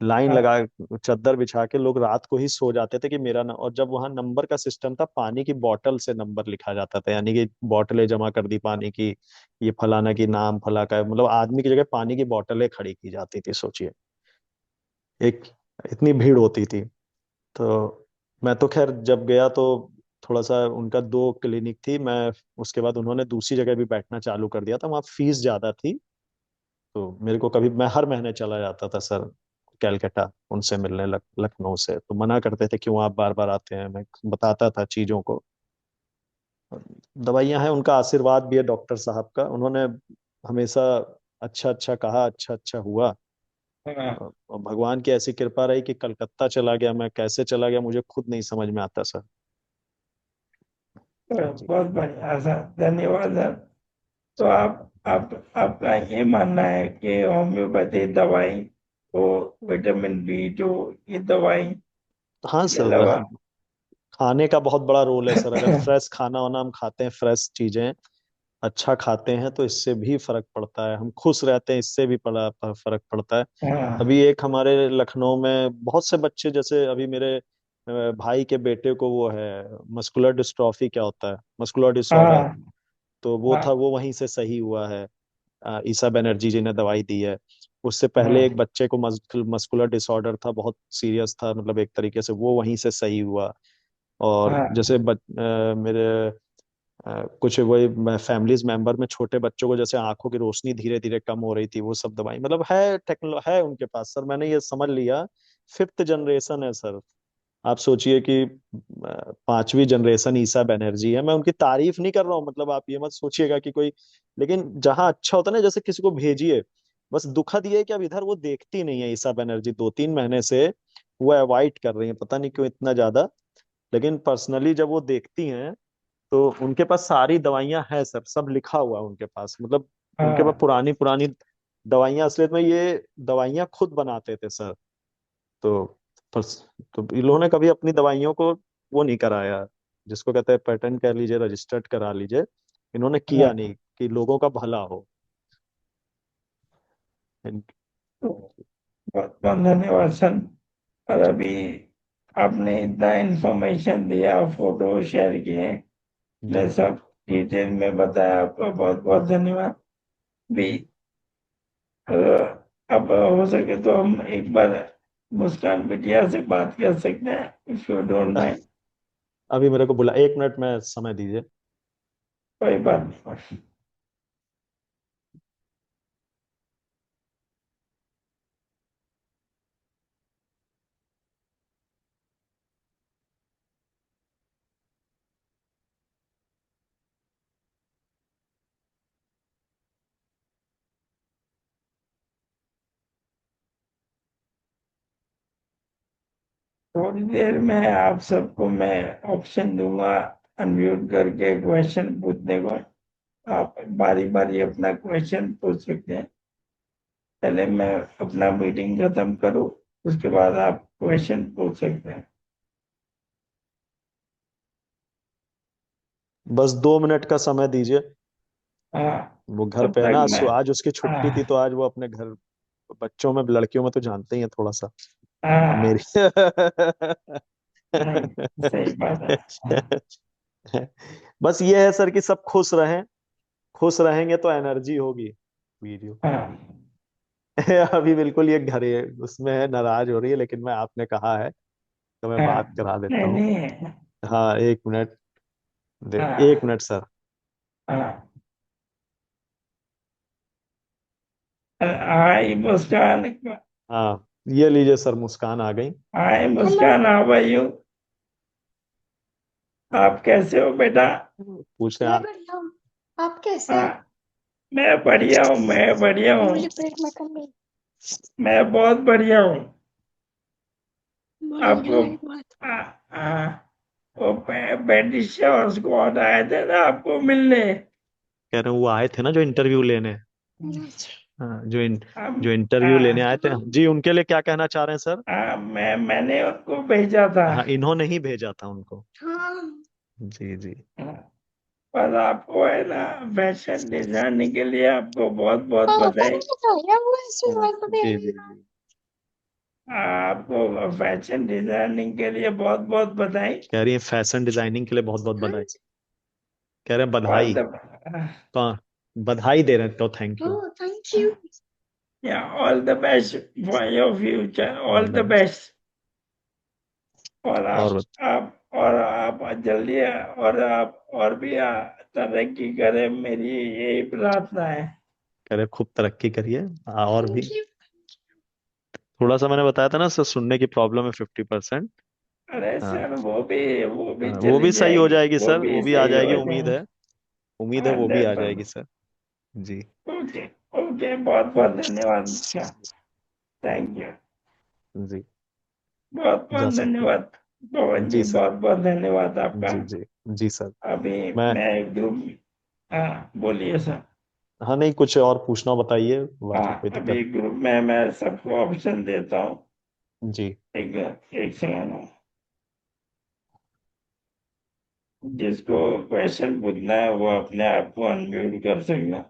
लाइन हाँ लगा चादर बिछा के लोग रात को ही सो जाते थे कि मेरा और जब वहां नंबर का सिस्टम था, पानी की बोतल से नंबर लिखा जाता था, यानी कि बोतलें जमा कर दी पानी की, ये फलाना की नाम फला का है, मतलब आदमी की जगह पानी की बोतलें खड़ी की जाती थी, सोचिए। एक इतनी भीड़ होती थी। तो मैं तो खैर जब गया तो थोड़ा सा, उनका 2 क्लिनिक थी, मैं उसके बाद उन्होंने दूसरी जगह भी बैठना चालू कर दिया था, वहाँ फीस ज्यादा थी। तो मेरे को कभी, मैं हर महीने चला जाता था सर कैलकाटा उनसे मिलने, लखनऊ से। तो मना करते थे क्यों आप बार बार आते हैं, मैं बताता था चीजों को। दवाइयां हैं, उनका आशीर्वाद भी है डॉक्टर साहब का, उन्होंने हमेशा अच्छा अच्छा कहा, अच्छा अच्छा हुआ। हाँ। और भगवान की ऐसी कृपा रही कि कलकत्ता चला गया, मैं कैसे चला गया मुझे खुद नहीं समझ में आता सर। तो जी। बहुत बढ़िया सर, धन्यवाद सर। तो आपका ये मानना है कि होम्योपैथी दवाई को, विटामिन B2, ये दवाई हाँ के सर, अलावा। खाने का बहुत बड़ा रोल है सर। अगर फ्रेश खाना वाना हम खाते हैं, फ्रेश चीजें अच्छा खाते हैं, तो इससे भी फर्क पड़ता है, हम खुश रहते हैं, इससे भी बड़ा फर्क पड़ता है। हाँ अभी एक हमारे लखनऊ में बहुत से बच्चे, जैसे अभी मेरे भाई के बेटे को वो है मस्कुलर डिस्ट्रॉफी, क्या होता है मस्कुलर डिसऑर्डर, हाँ तो वो था, हाँ वो वहीं से सही हुआ है। ईसा बनर्जी जी ने दवाई दी है। उससे पहले एक हाँ बच्चे को मस्कुलर डिसऑर्डर था, बहुत सीरियस था, मतलब एक तरीके से वो वहीं से सही हुआ। और हाँ जैसे मेरे कुछ वही फैमिलीज मेंबर में छोटे बच्चों को जैसे आंखों की रोशनी धीरे धीरे कम हो रही थी, वो सब दवाई मतलब है, टेक्नो है उनके पास सर, मैंने ये समझ लिया। 5th जनरेशन है सर। आप सोचिए कि 5वीं जनरेशन ईसा बनर्जी है। मैं उनकी तारीफ नहीं कर रहा हूँ, मतलब आप ये मत सोचिएगा कि कोई, लेकिन जहां अच्छा होता है ना, जैसे किसी को भेजिए, बस दुखद ये है कि अब इधर वो देखती नहीं है ईसा बनर्जी, 2-3 महीने से वो अवॉइड कर रही है, पता नहीं क्यों इतना ज्यादा। लेकिन पर्सनली जब वो देखती हैं तो उनके पास सारी दवाइयां हैं सर, सब लिखा हुआ है उनके पास, मतलब उनके पास हाँ। पुरानी पुरानी दवाइयां, असलियत में ये दवाइयां खुद बनाते थे सर। तो बस, तो इन लोगों ने कभी अपनी दवाइयों को वो नहीं कराया, जिसको कहते हैं पेटेंट कह लीजिए, रजिस्टर्ड करा लीजिए, इन्होंने किया हाँ। नहीं कि लोगों का भला हो। तो बहुत बहुत धन्यवाद सर। और अभी आपने इतना इंफॉर्मेशन दिया, फोटो शेयर किए, जी। ने सब डिटेल में बताया, आपका बहुत बहुत धन्यवाद। भी अ, अब हो सके तो हम एक बार मुस्कान बिटिया से बात कर सकते हैं, इफ यू डोंट माइंड। अभी मेरे को बुला, 1 मिनट में समय दीजिए। कोई बात नहीं। थोड़ी देर में आप सबको मैं ऑप्शन दूंगा अनम्यूट करके क्वेश्चन पूछने को। आप बारी बारी अपना क्वेश्चन पूछ सकते हैं। पहले मैं अपना मीटिंग खत्म करूं, उसके बाद आप क्वेश्चन पूछ सकते हैं। बस 2 मिनट का समय दीजिए। हाँ, वो घर तब पे है तक ना, मैं। आज उसकी छुट्टी थी हाँ। तो आज वो अपने घर। बच्चों में, लड़कियों में तो जानते ही हैं थोड़ा सा। अब मेरी हाँ। नहीं, सही बात है। बस ये है सर कि सब खुश रहें। खुश रहेंगे तो एनर्जी होगी। वीडियो हाँ। अभी बिल्कुल ये घरे उसमें है, नाराज हो रही है, लेकिन मैं, आपने कहा है तो मैं हाँ। बात करा देता नहीं हूँ। नहीं। हाँ, 1 मिनट दे। एक हाँ। Minute sir. हाँ। हाय मुस्कान। हाँ, ये लीजिए सर, मुस्कान आ गई। Hi hello. Muskan, how are you? आप कैसे हो बेटा? पूछ रहे हैं मैं आप। बढ़िया हूँ। आप कैसे हैं? हाँ, मैं बढ़िया हूँ, मैं बढ़िया मुझे हूँ। पेट में कमी। मैं बहुत बढ़िया हूँ। बढ़िया आपको है बात। आ, आ, वो पेटिशन और स्क्वाड आए थे ना आपको मिलने। कह रहे हैं वो आए थे ना जो इंटरव्यू लेने। अच्छा। हाँ, हम जो इंटरव्यू लेने आ, आए थे जी, उनके लिए क्या कहना चाह रहे हैं सर? मैंने उनको भेजा था। हाँ, इन्होंने ही भेजा था उनको। हाँ। जी जी। हाँ, पर आपको है ना, फैशन डिजाइनिंग के लिए आपको बहुत बहुत पापा ने बधाई। बताया वो ऐसी बात जी बताई। जी जी। आपको फैशन डिजाइनिंग के लिए बहुत बहुत बधाई। कह रही है फैशन डिजाइनिंग के लिए बहुत बहुत हाँ बधाई। जी। कह रहे हैं ऑल बधाई। द तो बधाई दे रहे हैं, तो thank you. Oh thank you. या all the best for your future, all all the the best. Best. और और आप जल्दी, और आप और भी तरक्की करें, मेरी यही प्रार्थना है। कह रहे हैं खूब तरक्की करिए। और भी थैंक यू। थोड़ा सा मैंने बताया था ना सर, सुनने की प्रॉब्लम है 50%। अरे हाँ। सर, वो भी हाँ, वो चली भी सही हो जाएगी, जाएगी वो सर, वो भी भी आ सही जाएगी, हो उम्मीद जाएगी। है। उम्मीद है वो भी आ जाएगी 100%। सर। जी ओके। ओके, बहुत बहुत धन्यवाद मुस्कान। Thank you. जी। बहुत जा बहुत सकते हैं। धन्यवाद। पवन जी, जी सर। बहुत बहुत धन्यवाद आपका। जी जी। जी सर। अभी मैं, मैं एक ग्रुप। हाँ, बोलिए सर। हाँ नहीं, कुछ और पूछना हो बताइए, बाकी हाँ, कोई अभी दिक्कत। ग्रुप में मैं सबको ऑप्शन देता हूँ। जी एक एक सेकंड। जिसको क्वेश्चन पूछना है वो अपने आप को अनम्यूट कर सकना।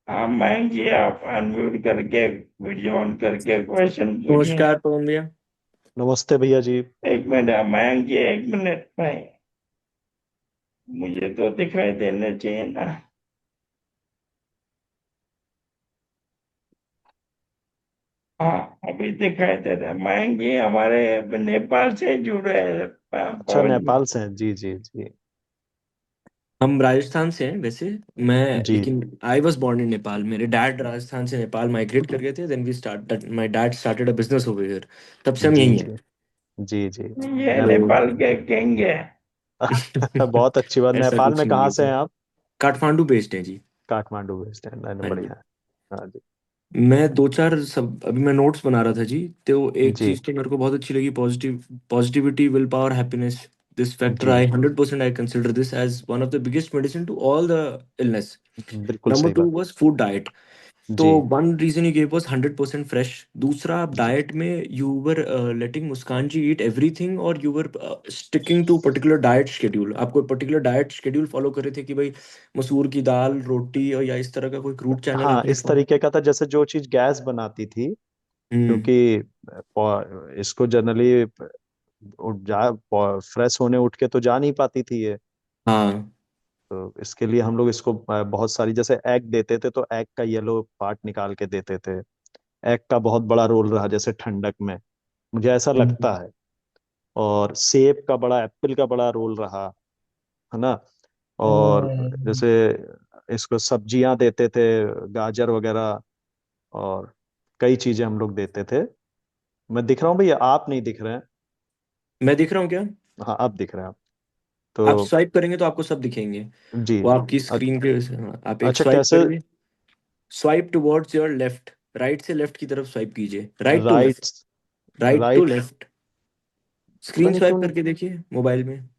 हाँ मयंक जी, आप अनम्यूट करके वीडियो ऑन करके क्वेश्चन पूछिए। नमस्कार पवन भैया। नमस्ते भैया जी। एक मिनट मयंक जी, एक मिनट भाई, मुझे तो दिखाई देने चाहिए ना। हाँ, अभी दिखाई दे रहा है। मयंक जी हमारे नेपाल से जुड़े हैं। अच्छा, पवन जी। नेपाल से हैं, जी जी जी। हम राजस्थान से हैं वैसे। मैं जी लेकिन I was born in Nepal. मेरे डैड राजस्थान से नेपाल माइग्रेट कर गए थे। Then we start my dad started a business over here. तब से हम जी यही जी। जी जी। ये ने, नेपाल के किंग है। बहुत अच्छी बात। ऐसा नेपाल कुछ में नहीं कहाँ है से जी। हैं आप? काठमांडू बेस्ड है जी। काठमांडू बेस्ड है, नहीं, नहीं, हाँ जी। बढ़िया है। हाँ जी। मैं दो चार सब अभी मैं नोट्स बना रहा था जी। तो एक जी चीज तो मेरे को बहुत अच्छी लगी, positivity, will power, happiness. This factor जी। I 100% I consider this as one of the biggest medicine to all the illness. बिल्कुल नंबर सही टू बात। Was food diet. तो जी one reason you gave was 100% fresh. दूसरा, आप जी। Diet में you were letting Muskan ji eat everything, और you were sticking to particular diet schedule. आप कोई पर्टिकुलर डाइट शेड्यूल फॉलो कर रहे थे कि भाई मसूर की दाल रोटी, और या इस तरह का कोई रूट चैनल हाँ, आपने इस फॉलो। तरीके का था, जैसे जो चीज गैस बनाती थी, हम्म। क्योंकि इसको जनरली उठ जा फ्रेश होने उठ के तो जा नहीं पाती थी ये। हाँ। तो इसके लिए हम लोग इसको बहुत सारी, जैसे एग देते थे तो एग का येलो पार्ट निकाल के देते थे। एग का बहुत बड़ा रोल रहा जैसे ठंडक में, मुझे ऐसा लगता हम्म। है। और सेब का बड़ा, एप्पल का बड़ा रोल रहा, है ना। और हम्म। जैसे इसको सब्जियां देते थे, गाजर वगैरह, और कई चीजें हम लोग देते थे। मैं दिख रहा हूँ भैया, आप नहीं दिख रहे हैं। मैं दिख रहा हूँ क्या? हाँ, अब दिख रहे हैं आप। तो आप स्वाइप करेंगे तो आपको सब दिखेंगे, जी वो आपकी अ- स्क्रीन पे। हाँ, आप एक अच्छा स्वाइप कैसे? करिए, swipe towards your left, right से लेफ्ट की तरफ स्वाइप कीजिए, right to left, right right to right left. पता स्क्रीन नहीं स्वाइप क्यों नहीं। करके देखिए मोबाइल में।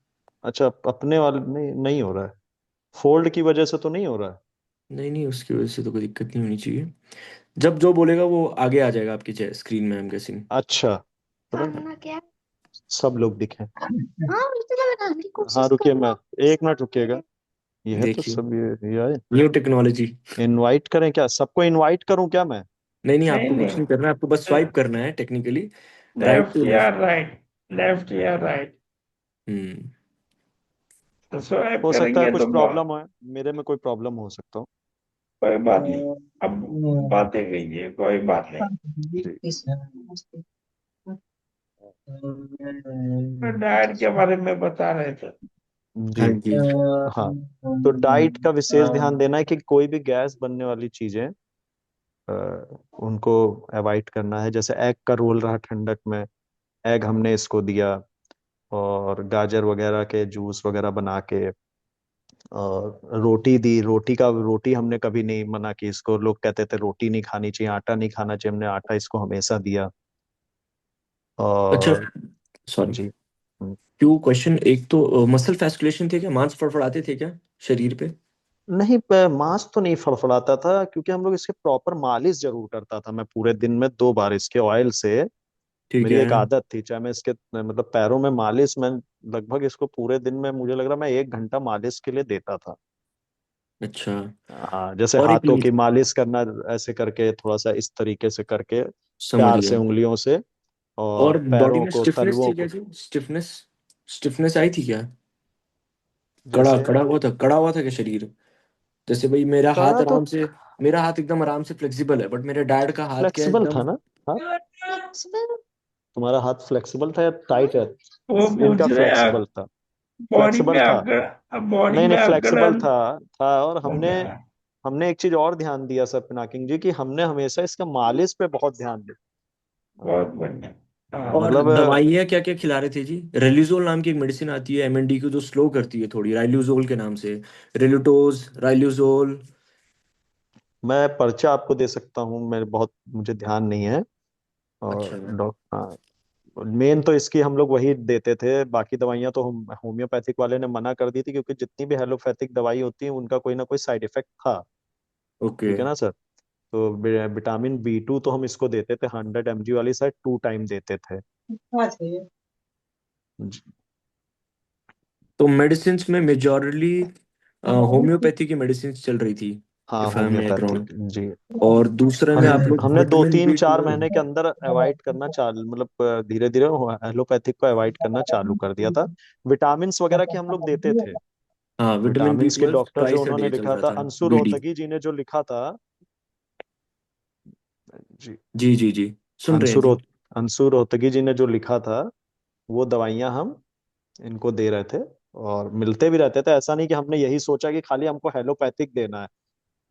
अच्छा अपने वाले नहीं हो रहा है, फोल्ड की वजह से तो नहीं हो रहा है। नहीं नहीं, उसकी वजह से तो कोई दिक्कत नहीं होनी चाहिए। जब जो बोलेगा वो आगे आ जाएगा आपकी स्क्रीन में, आई एम गेसिंग। अच्छा पता नहीं, खाना क्या? सब लोग दिखे। हाँ बिल्कुल, मैं बनाने की हाँ कोशिश कर रुकिए, रहा मैं हूँ। 1 मिनट रुकिएगा। ये है तो देखिए, सब, ये है। New technology. इनवाइट करें क्या, सबको इनवाइट करूं क्या मैं? नहीं नहीं, नहीं आपको कुछ नहीं, नहीं करना है, आपको बस स्वाइप करना है टेक्निकली, राइट लेफ्ट टू या लेफ्ट। राइट, लेफ्ट या राइट, हम्म। तो स्वाइप हो सकता है करेंगे कुछ तो प्रॉब्लम हो, मेरे में कोई प्रॉब्लम हो सकता हो। कोई बात नहीं। अब बातें कीजिए, कोई बात नहीं। जी तो डाइट के बारे में बता रहे थे। जी हाँ जी। हाँ। तो डाइट का विशेष ध्यान देना है कि कोई भी गैस बनने वाली चीजें अ, उनको अवॉइड करना है। जैसे एग का रोल रहा ठंडक में, एग हमने इसको दिया, और गाजर वगैरह के जूस वगैरह बना के, और रोटी दी। रोटी हमने कभी नहीं मना की इसको, लोग कहते थे रोटी नहीं खानी चाहिए, आटा नहीं खाना चाहिए, हमने आटा इसको हमेशा दिया। अच्छा, और सॉरी, जी क्यों क्वेश्चन, एक तो मसल फैस्कुलेशन थे क्या, मांस फड़फड़ाते थे क्या शरीर पे? नहीं, मांस तो नहीं फड़फड़ाता था, क्योंकि हम लोग इसके प्रॉपर मालिश जरूर करता था। मैं पूरे दिन में 2 बार इसके ऑयल से, ठीक मेरी है। एक आदत थी, चाहे मैं इसके मतलब पैरों में मालिश, मैं लगभग इसको पूरे दिन में मुझे लग रहा मैं 1 घंटा मालिश के लिए देता था। अच्छा, हाँ, जैसे और एक हाथों की मीथ, मालिश करना, ऐसे करके थोड़ा सा इस तरीके से करके, समझ प्यार से गया। उंगलियों से, और और बॉडी पैरों में को, स्टिफनेस तलवों थी क्या को। जी, स्टिफनेस, स्टिफनेस आई थी क्या? कड़ा जैसे कड़ा हुआ था क्या शरीर? जैसे भाई मेरा हाथ कड़ा तो आराम से, मेरा हाथ एकदम आराम से फ्लेक्सिबल है, बट मेरे डैड का हाथ क्या है फ्लेक्सिबल एकदम। था ना हाथ? फ्लेक्सिबल। तुम्हारा हाथ फ्लेक्सिबल था या टाइट है? वो इनका पूछ रहे हैं फ्लेक्सिबल था। बॉडी में फ्लेक्सिबल था। अगर बॉडी नहीं नहीं, में अगर फ्लेक्सिबल था। और हो हमने गया। हमने एक चीज और ध्यान दिया सर पिनाकिंग जी, कि हमने हमेशा इसका मालिश पे बहुत ध्यान दिया। बहुत बढ़िया। हाँ, और मतलब दवाइयाँ क्या क्या खिला रहे थे जी? रेलिजोल नाम की एक मेडिसिन आती है एमएनडी की, जो स्लो करती है थोड़ी, राइल्यूजोल के नाम से, रेलुटोज, राइल्यूजोल। मैं पर्चा आपको दे सकता हूँ, मैं बहुत, मुझे ध्यान नहीं है। अच्छा। और डॉक्टर, मेन तो इसकी हम लोग वही देते थे, बाकी दवाइयाँ तो हम होम्योपैथिक वाले ने मना कर दी थी, क्योंकि जितनी भी एलोपैथिक दवाई होती है उनका कोई ना कोई साइड इफेक्ट था। ओके। ठीक है ना सर? तो विटामिन B2 तो हम इसको देते थे 100 mg वाली, शायद 2 टाइम देते थे। जी, तो मेडिसिन में मेजॉरली होम्योपैथी की मेडिसिन चल रही थी, हाँ if I am not homeopathic wrong. जी। और दूसरे में आप लोग हमने दो विटामिन तीन बी चार ट्वेल्व महीने के अंदर अवॉइड करना चालू, मतलब धीरे धीरे एलोपैथिक को अवॉइड करना चालू कर दिया था। विटामिन वगैरह की हम लोग देते थे। हाँ, विटामिन बी विटामिन की ट्वेल्व डॉक्टर जो ट्वाइस अ उन्होंने डे चल लिखा रहा था, था, अंशु बीडी। रोहतगी जी ने जो लिखा था। जी जी जी जी, सुन रहे हैं अंशु जी। रोह अंशु रोहतगी जी ने जो लिखा था, वो दवाइयां हम इनको दे रहे थे, और मिलते भी रहते थे। ऐसा नहीं कि हमने यही सोचा कि खाली हमको एलोपैथिक देना है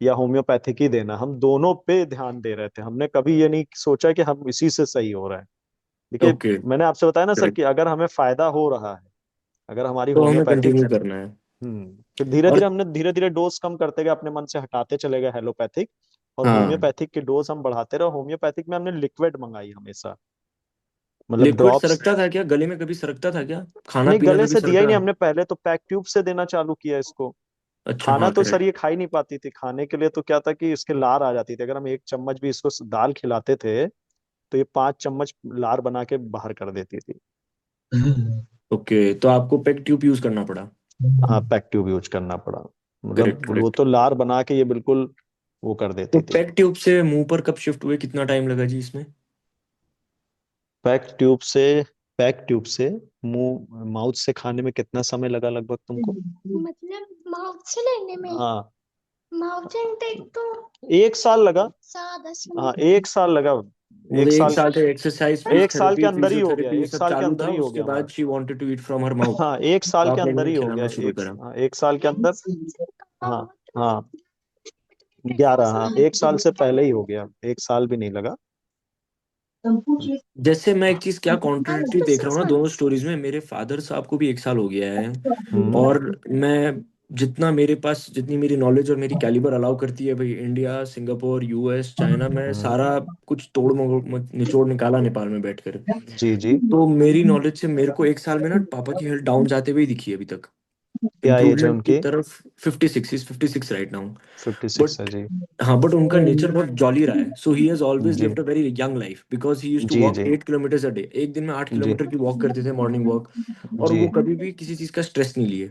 या होम्योपैथिक ही देना है, हम दोनों पे ध्यान दे रहे थे। हमने कभी ये नहीं सोचा कि हम इसी से सही हो रहा है। देखिए, ओके, मैंने आपसे बताया ना सर, करेक्ट। कि अगर हमें फायदा हो रहा है, अगर हमारी तो हमें होम्योपैथिक, कंटिन्यू करना है। फिर धीरे और धीरे हमने धीरे धीरे डोज कम करते गए, अपने मन से हटाते चले गए एलोपैथिक, और हाँ, होम्योपैथिक की डोज हम बढ़ाते रहे। होम्योपैथिक में हमने लिक्विड मंगाई हमेशा, मतलब लिक्विड ड्रॉप्स। सरकता था क्या गले में, कभी सरकता था क्या? खाना नहीं, पीना गले कभी से दिया ही सरका? नहीं हमने, पहले तो पैक ट्यूब से देना चालू किया इसको। अच्छा, खाना हाँ, तो सर करेक्ट। ये खा ही नहीं पाती थी, खाने के लिए तो क्या था कि इसके लार आ जाती थी। अगर हम 1 चम्मच भी इसको दाल खिलाते थे, तो ये 5 चम्मच लार बना के बाहर कर देती थी। ओके, तो आपको पेक ट्यूब यूज करना पड़ा। हाँ, पैक ट्यूब यूज करना पड़ा। करेक्ट मतलब वो करेक्ट। तो लार बना के ये बिल्कुल वो कर तो देती थी। पेक ट्यूब से मुंह पर कब शिफ्ट हुए, कितना टाइम लगा जी इसमें? पैक ट्यूब से पैक ट्यूब से मुंह माउथ से खाने में कितना समय लगा लगभग तुमको? मतलब माउथ से लेने में, हाँ, माउथ इनटेक तो 1 साल लगा। 7-10 मिनट। हाँ, 1 साल लगा। वो तो एक एक साल साल से एक्सरसाइज, 1 साल के थेरेपी, अंदर ही हो गया, फिजियोथेरेपी ये एक सब साल के चालू अंदर था, ही हो उसके गया बाद हमारा। She wanted to eat from her mouth, हाँ, 1 साल तो के आप लोगों अंदर ने ही हो गया। खिलाना शुरू करा। हाँ, 1 साल के अंदर। हाँ हाँ, कितने 11, हाँ, साल 1 साल से पहले ही हो गया, 1 साल भी नहीं लगा। जैसे मैं एक चीज क्या कॉन्ट्रडिक्टरी देख रहा हूँ ना 6 दोनों months. स्टोरीज में, मेरे फादर साहब को भी 1 साल हो गया है, हम्म और मैं जितना मेरे पास, जितनी मेरी नॉलेज और मेरी कैलिबर अलाउ करती है भाई, इंडिया, सिंगापुर, यूएस, चाइना, मैं हम्म, सारा कुछ निचोड़ निकाला नेपाल में बैठकर। जी जी। तो मेरी नॉलेज से मेरे को 1 साल में ना पापा की हेल्थ डाउन जाते हुए ही दिखी है अभी तक, क्या एज है इम्प्रूवमेंट की उनकी? तरफ। 56, इज 56 राइट नाउ। 56 है बट जी। हाँ, बट उनका नेचर बहुत जॉली रहा है, सो ही हैज ऑलवेज जी lived a very young life, because he used to जी वॉक जी 8 किलोमीटर अ डे, एक दिन में 8 किलोमीटर जी की वॉक करते थे, मॉर्निंग वॉक। और जी वो कभी भी किसी चीज का स्ट्रेस नहीं लिए,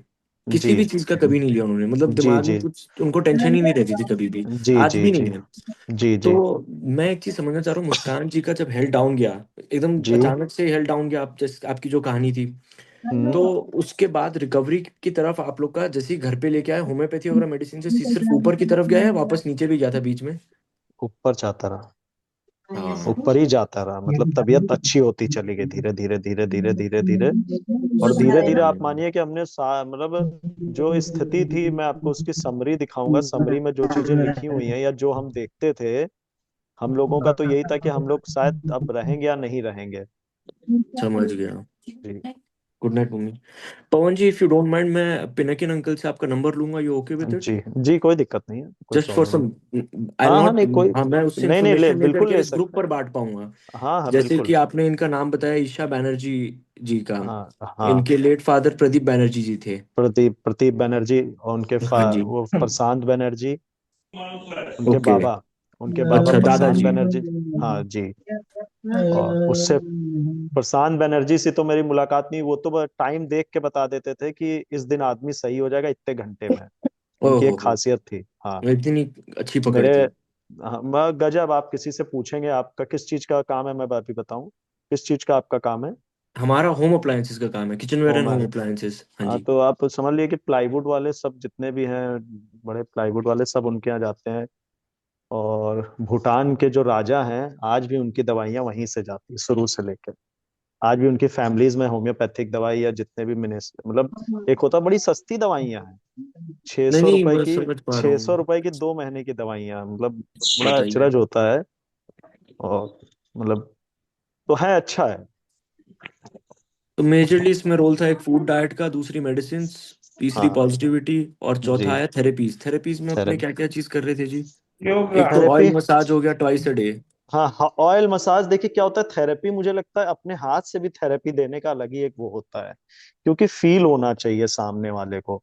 जी किसी भी चीज का कभी नहीं लिया उन्होंने, मतलब जी दिमाग में जी कुछ उनको टेंशन ही नहीं रहती थी कभी भी, जी आज जी भी जी नहीं है। जी तो जी मैं एक चीज समझना चाह रहा हूँ, मुस्कान जी का जब हेल्थ डाउन गया, एकदम जी। अचानक से हेल्थ डाउन गया, आप जैसे आपकी जो कहानी थी, हम्म। तो उसके बाद रिकवरी की तरफ आप लोग का जैसे ही घर पे लेके आए, होम्योपैथी वगैरह मेडिसिन से सिर्फ ऊपर की तरफ गया है, वापस नीचे भी गया था बीच में? ऊपर जाता रहा, हाँ। ऊपर ही जाता रहा, मतलब तबीयत अच्छी होती चली गई धीरे धीरे धीरे धीरे धीरे धीरे। और धीरे धीरे आप हम्म। मानिए कि हमने मतलब जो स्थिति थी, मैं आपको उसकी समरी दिखाऊंगा। समरी में जो चीजें लिखी हुई हैं या जो हम देखते थे, हम लोगों का तो यही था कि हम लोग शायद अब रहेंगे या नहीं रहेंगे। समझ गया। जी good night mummy. Pawan ji, if you don't mind, मैं पिनाकिन अंकल से आपका नंबर लूंगा, यू ओके विद इट? जी जी, कोई दिक्कत नहीं है, कोई जस्ट फॉर प्रॉब्लम सम, नहीं। आई हाँ हाँ, नॉट, नहीं कोई, हाँ, मैं उससे नहीं नहीं, ले इंफॉर्मेशन लेकर बिल्कुल के ले इस ग्रुप सकते हैं। पर बांट पाऊंगा। हाँ हाँ जैसे बिल्कुल। कि आपने इनका नाम बताया, ईशा बैनर्जी जी का, हाँ हाँ। इनके लेट फादर प्रदीप बैनर्जी जी थे। प्रदीप प्रदीप बनर्जी, और उनके हाँ जी। वो प्रशांत बनर्जी, उनके ओके। बाबा, उनके बाबा अच्छा, प्रशांत दादाजी। बनर्जी। हाँ जी। और उससे प्रशांत बनर्जी से तो मेरी मुलाकात नहीं, वो तो टाइम देख के बता देते थे कि इस दिन आदमी सही हो जाएगा इतने घंटे में। उनकी ओहो एक हो, खासियत थी। हाँ। इतनी अच्छी पकड़ मेरे, थी। हाँ, गजब। आप किसी से पूछेंगे आपका किस चीज का काम है, मैं बात भी बताऊं, किस चीज का आपका काम है। हमारा होम अप्लायंसेस का काम है, kitchenware and home. Home appliances, हाँ हाँ, जी। तो आप समझ लिए कि प्लाईवुड वाले सब जितने भी हैं, बड़े प्लाईवुड वाले सब उनके यहाँ जाते हैं। और भूटान के जो राजा हैं, आज भी उनकी दवाइयाँ वहीं से जाती है शुरू से लेकर। आज भी उनकी फैमिलीज में होम्योपैथिक दवाई या जितने भी मतलब एक होता, बड़ी सस्ती दवाइयाँ हैं, छह नहीं सौ नहीं, रुपए मैं की समझ पा रहा 600 रुपए हूँ। की 2 महीने की दवाइयाँ, मतलब बड़ा बताइए। अचरज होता है। और मतलब तो है, अच्छा है। तो मेजरली इसमें रोल था, एक फूड डाइट का, दूसरी मेडिसिन, तीसरी हाँ पॉजिटिविटी, और चौथा जी। आया थेरेपीज। थेरेपीज में अपने थेरेपी। क्या क्या चीज कर रहे थे जी? एक तो yoga. थेरेपी। ऑयल मसाज हो गया, ट्वाइस अ डे। हाँ हाँ, ऑयल मसाज। देखिए क्या होता है, थेरेपी मुझे लगता है अपने हाथ से भी थेरेपी देने का अलग ही एक वो होता है, क्योंकि फील होना चाहिए सामने वाले को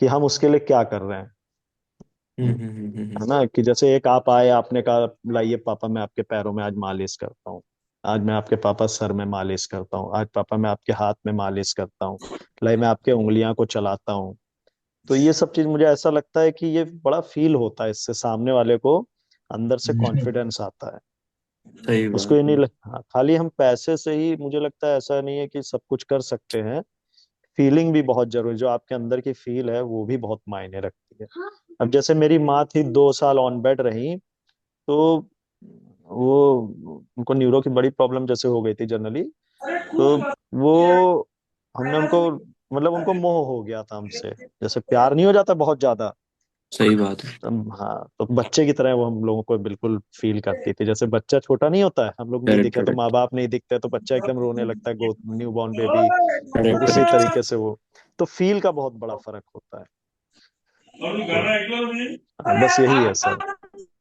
कि हम उसके लिए क्या कर रहे हैं। है ना, कि जैसे एक आप आए, आपने कहा लाइए पापा मैं आपके पैरों में आज मालिश करता हूँ, आज मैं आपके पापा सर में मालिश करता हूँ, आज पापा मैं आपके हाथ में मालिश करता हूँ, लाई मैं आपके उंगलियां को चलाता हूँ। तो ये सब चीज मुझे ऐसा लगता है कि ये बड़ा फील होता है, इससे सामने वाले को अंदर से कॉन्फिडेंस आता है। सही उसको ये बात नहीं है। हाँ, खाली हम पैसे से ही, मुझे लगता है ऐसा नहीं है कि सब कुछ कर सकते हैं। फीलिंग भी बहुत जरूरी, जो आपके अंदर की फील है वो भी बहुत मायने रखती है। अब जैसे मेरी माँ थी, 2 साल ऑन बेड रही, तो वो, उनको न्यूरो की बड़ी प्रॉब्लम जैसे हो गई थी जनरली। तो वो, हमने उनको, मतलब उनको मोह हो गया था हमसे, जैसे प्यार नहीं हो जाता बहुत ज्यादा। सही बात है। हाँ, तो बच्चे की तरह वो हम लोगों को बिल्कुल फील करती थी, जैसे बच्चा छोटा नहीं होता है, हम लोग नहीं करेक्ट दिखे तो माँ करेक्ट बाप नहीं दिखते तो बच्चा एकदम रोने लगता है, गो न्यू बॉर्न बेबी। तो करेक्ट उसी करेक्ट। तरीके से वो, तो फील का बहुत बड़ा फर्क होता है। तो हाँ, बस यही है सर।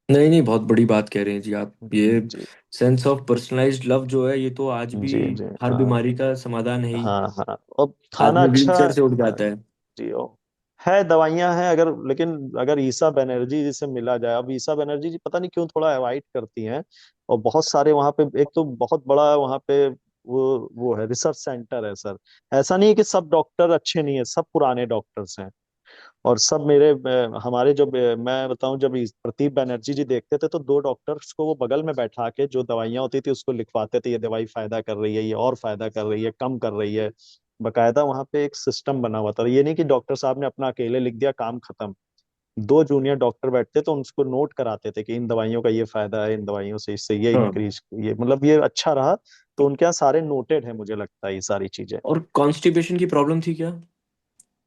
नहीं नहीं, बहुत बड़ी बात कह रहे हैं जी आप, ये जी सेंस ऑफ पर्सनलाइज्ड लव जो है, ये तो आज भी जी जी। हर हाँ बीमारी का समाधान है ही। हाँ हाँ, और खाना आदमी व्हील अच्छा। चेयर से उठ हाँ जाता है। जी, ओ है, दवाइयां हैं अगर, लेकिन अगर ईसा बनर्जी जी से मिला जाए, अब ईसा बनर्जी जी पता नहीं क्यों थोड़ा अवॉइड करती हैं। और बहुत सारे वहाँ पे, एक तो बहुत बड़ा वहाँ पे वो है, रिसर्च सेंटर है सर। ऐसा नहीं है कि सब डॉक्टर अच्छे नहीं है, सब पुराने डॉक्टर्स हैं। और सब मेरे हमारे जो मैं बताऊं, जब प्रदीप बनर्जी जी देखते थे तो 2 डॉक्टर्स को वो बगल में बैठा के जो दवाइयां होती थी उसको लिखवाते थे, ये दवाई फायदा कर रही है, ये और फायदा कर रही है, कम कर रही है। बकायदा वहां पे एक सिस्टम बना हुआ था, ये नहीं कि डॉक्टर साहब ने अपना अकेले लिख दिया काम खत्म। 2 जूनियर डॉक्टर बैठते तो उनको नोट कराते थे कि इन दवाइयों का ये फायदा है, इन दवाइयों से इससे ये हाँ। इंक्रीज, ये मतलब ये अच्छा रहा। तो उनके यहाँ सारे नोटेड है, मुझे लगता है ये सारी चीजें। और कॉन्स्टिपेशन की प्रॉब्लम थी क्या?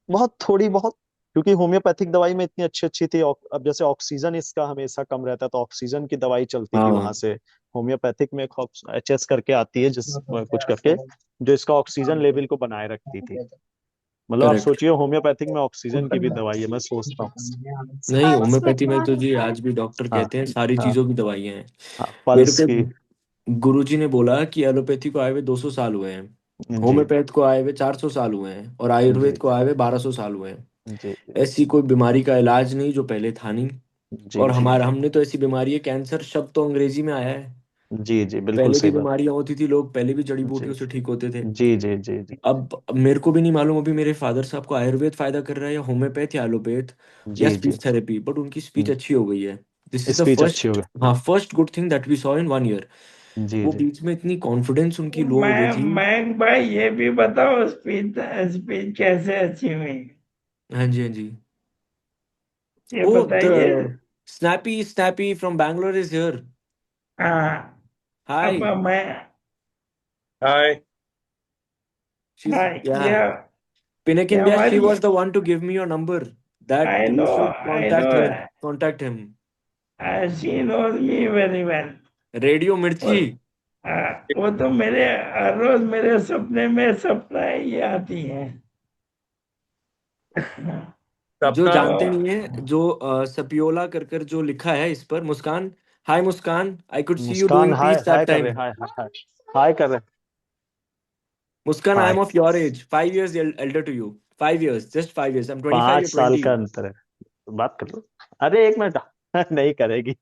बहुत थोड़ी बहुत, क्योंकि होम्योपैथिक दवाई में इतनी अच्छी अच्छी थी। अब जैसे ऑक्सीजन इसका हमेशा कम रहता है, तो ऑक्सीजन की दवाई चलती थी वहां हाँ से। होम्योपैथिक में एक एचएस करके आती है, जिस कुछ करके, जो इसका ऑक्सीजन लेवल को बनाए रखती थी। मतलब आप करेक्ट। सोचिए, होम्योपैथिक में ऑक्सीजन की भी दवाई है, मैं सोचता हूँ। नहीं, पल्स में होम्योपैथी में दवा तो जी देता है। आज भी डॉक्टर हाँ कहते हैं सारी हाँ चीजों की दवाइयाँ हैं। हाँ, मेरे पल्स को की। गुरुजी ने बोला कि एलोपैथी को आए हुए 200 साल हुए हैं, जी होम्योपैथ को आए हुए 400 साल हुए हैं, और जी आयुर्वेद को आए हुए 1200 साल हुए हैं। जी ऐसी कोई बीमारी का इलाज नहीं जो पहले था नहीं। जी और जी हमारा हमने तो ऐसी बीमारी है, कैंसर शब्द तो अंग्रेजी में आया है। जी जी, बिल्कुल पहले भी सही बात। बीमारियां होती थी, लोग पहले भी जड़ी जी बूटियों से ठीक होते थे। जी जी जी जी अब मेरे को भी नहीं मालूम अभी मेरे फादर साहब को आयुर्वेद फायदा कर रहा है या होम्योपैथ या एलोपैथ या जी जी स्पीच थेरेपी, बट उनकी स्पीच अच्छी हो गई है। दिस इज द स्पीच अच्छी फर्स्ट, होगी। हाँ, first good thing that we saw in 1 year. जी वो जी। बीच में इतनी कॉन्फिडेंस उनकी लो हो गई थी। मैं भाई ये भी बताओ, स्पीच स्पीच कैसे अच्छी हुई? हाँ जी, हाँ जी। ये ओ, द बताइए। Snappy snappy from Bangalore is here. हाँ। अब हाय। मैं, हाय। शी इज, हाँ, या, ये Pinakin Vyas, she हमारी, was the one to give me your number that I you know, should I know, contact her, contact him. She knows me very well. Radio Mirchi. वो तो मेरे हर रोज मेरे सपने में सपना ही आती है। जो सपना। जानते तो नहीं है, जो सपियोला कर कर जो लिखा है इस पर, Muskan. Hi Muskan, I could see you Muskan doing hi peace hi that कर रहे, time. Hi hi hi hi कर रहे। Muskan, I hi. Am of your age, 5 years elder to you, 5 years, just 5 years, I'm 25, 5 you're साल 20. का अंतर है, बात कर लो। अरे एक मिनट। नहीं करेगी।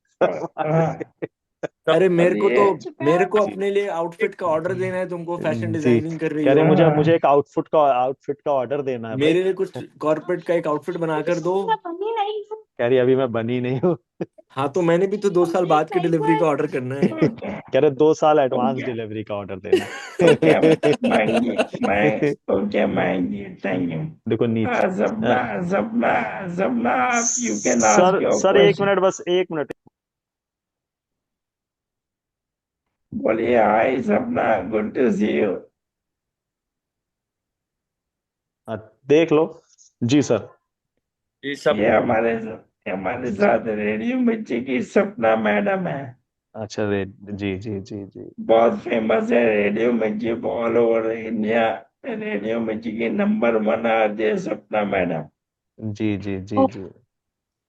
अरे मेरे को तो, ये मेरे को जी अपने लिए आउटफिट का ऑर्डर देना है, तुमको फैशन जी, डिजाइनिंग कर रही कह रहे हो। मुझे मुझे एक आउटफिट का ऑर्डर देना है भाई। मेरे लिए कुछ कॉर्पोरेट का एक आउटफिट बनाकर दो। मैं बनी नहीं हूँ। कह रही अभी मैं बनी नहीं हूँ। हाँ, तो मैंने भी तो 2 साल कंप्लीट बाद की नहीं हुआ डिलीवरी है। का ऑर्डर करना है। ओके, कह रहे 2 साल एडवांस ओके, डिलीवरी का ऑर्डर देना ओके, मांगी, मैं, है। ओके, मांगी, थैंक यू। देखो नीच। सपना, सपना, सपना, आप you can ask sir your sir एक क्वेश्चन। मिनट, बस एक मिनट। बोलिए, हाय सपना, गुड टू सी यू। हाँ, देख लो। जी सर। जी ये सपना। हमारे साथ रेडियो मिर्ची की सपना मैडम है। अच्छा रे, जी जी जी जी बहुत फेमस है रेडियो मिर्ची, ऑल ओवर इंडिया। रेडियो मिर्ची की नंबर 1 आरजे सपना मैडम। जी जी जी जी।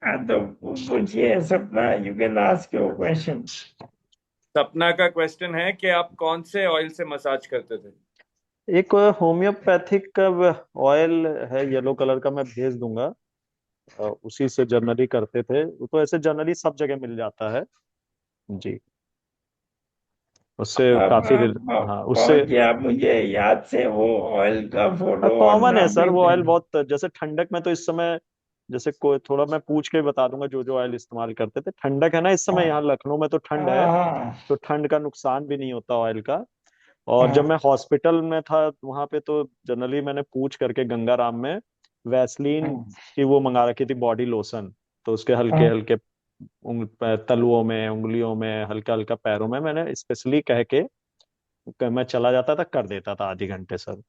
हाँ, तो पूछिए सपना, you can ask your question. सपना का क्वेश्चन है कि आप कौन से ऑयल से मसाज करते थे? एक होम्योपैथिक का ऑयल है, येलो कलर का, मैं भेज दूंगा। उसी से जनरली करते थे, वो तो ऐसे जनरली सब जगह मिल जाता है। जी, उससे काफी हाँ उससे। पहुंच गया, आप मुझे याद से वो ऑयल का फोटो और कॉमन है नाम सर भेज वो ऑयल देना। बहुत, जैसे ठंडक में तो इस समय, जैसे कोई थोड़ा मैं पूछ के बता दूंगा जो जो ऑयल इस्तेमाल करते थे। ठंडक है ना इस समय, हाँ, यहाँ लखनऊ में तो ठंड है, हाँ, तो ठंड का नुकसान भी नहीं होता ऑयल का। और जब हाँ, मैं हॉस्पिटल में था वहां पे, तो जनरली मैंने पूछ करके गंगाराम में वैसलीन हाँ, की वो मंगा रखी थी, बॉडी लोशन। तो उसके हल्के हाँ, हल्के तलुओं में, उंगलियों में, हल्का हल्का पैरों में, मैंने स्पेशली कह के मैं चला जाता था, कर देता था आधे घंटे सर।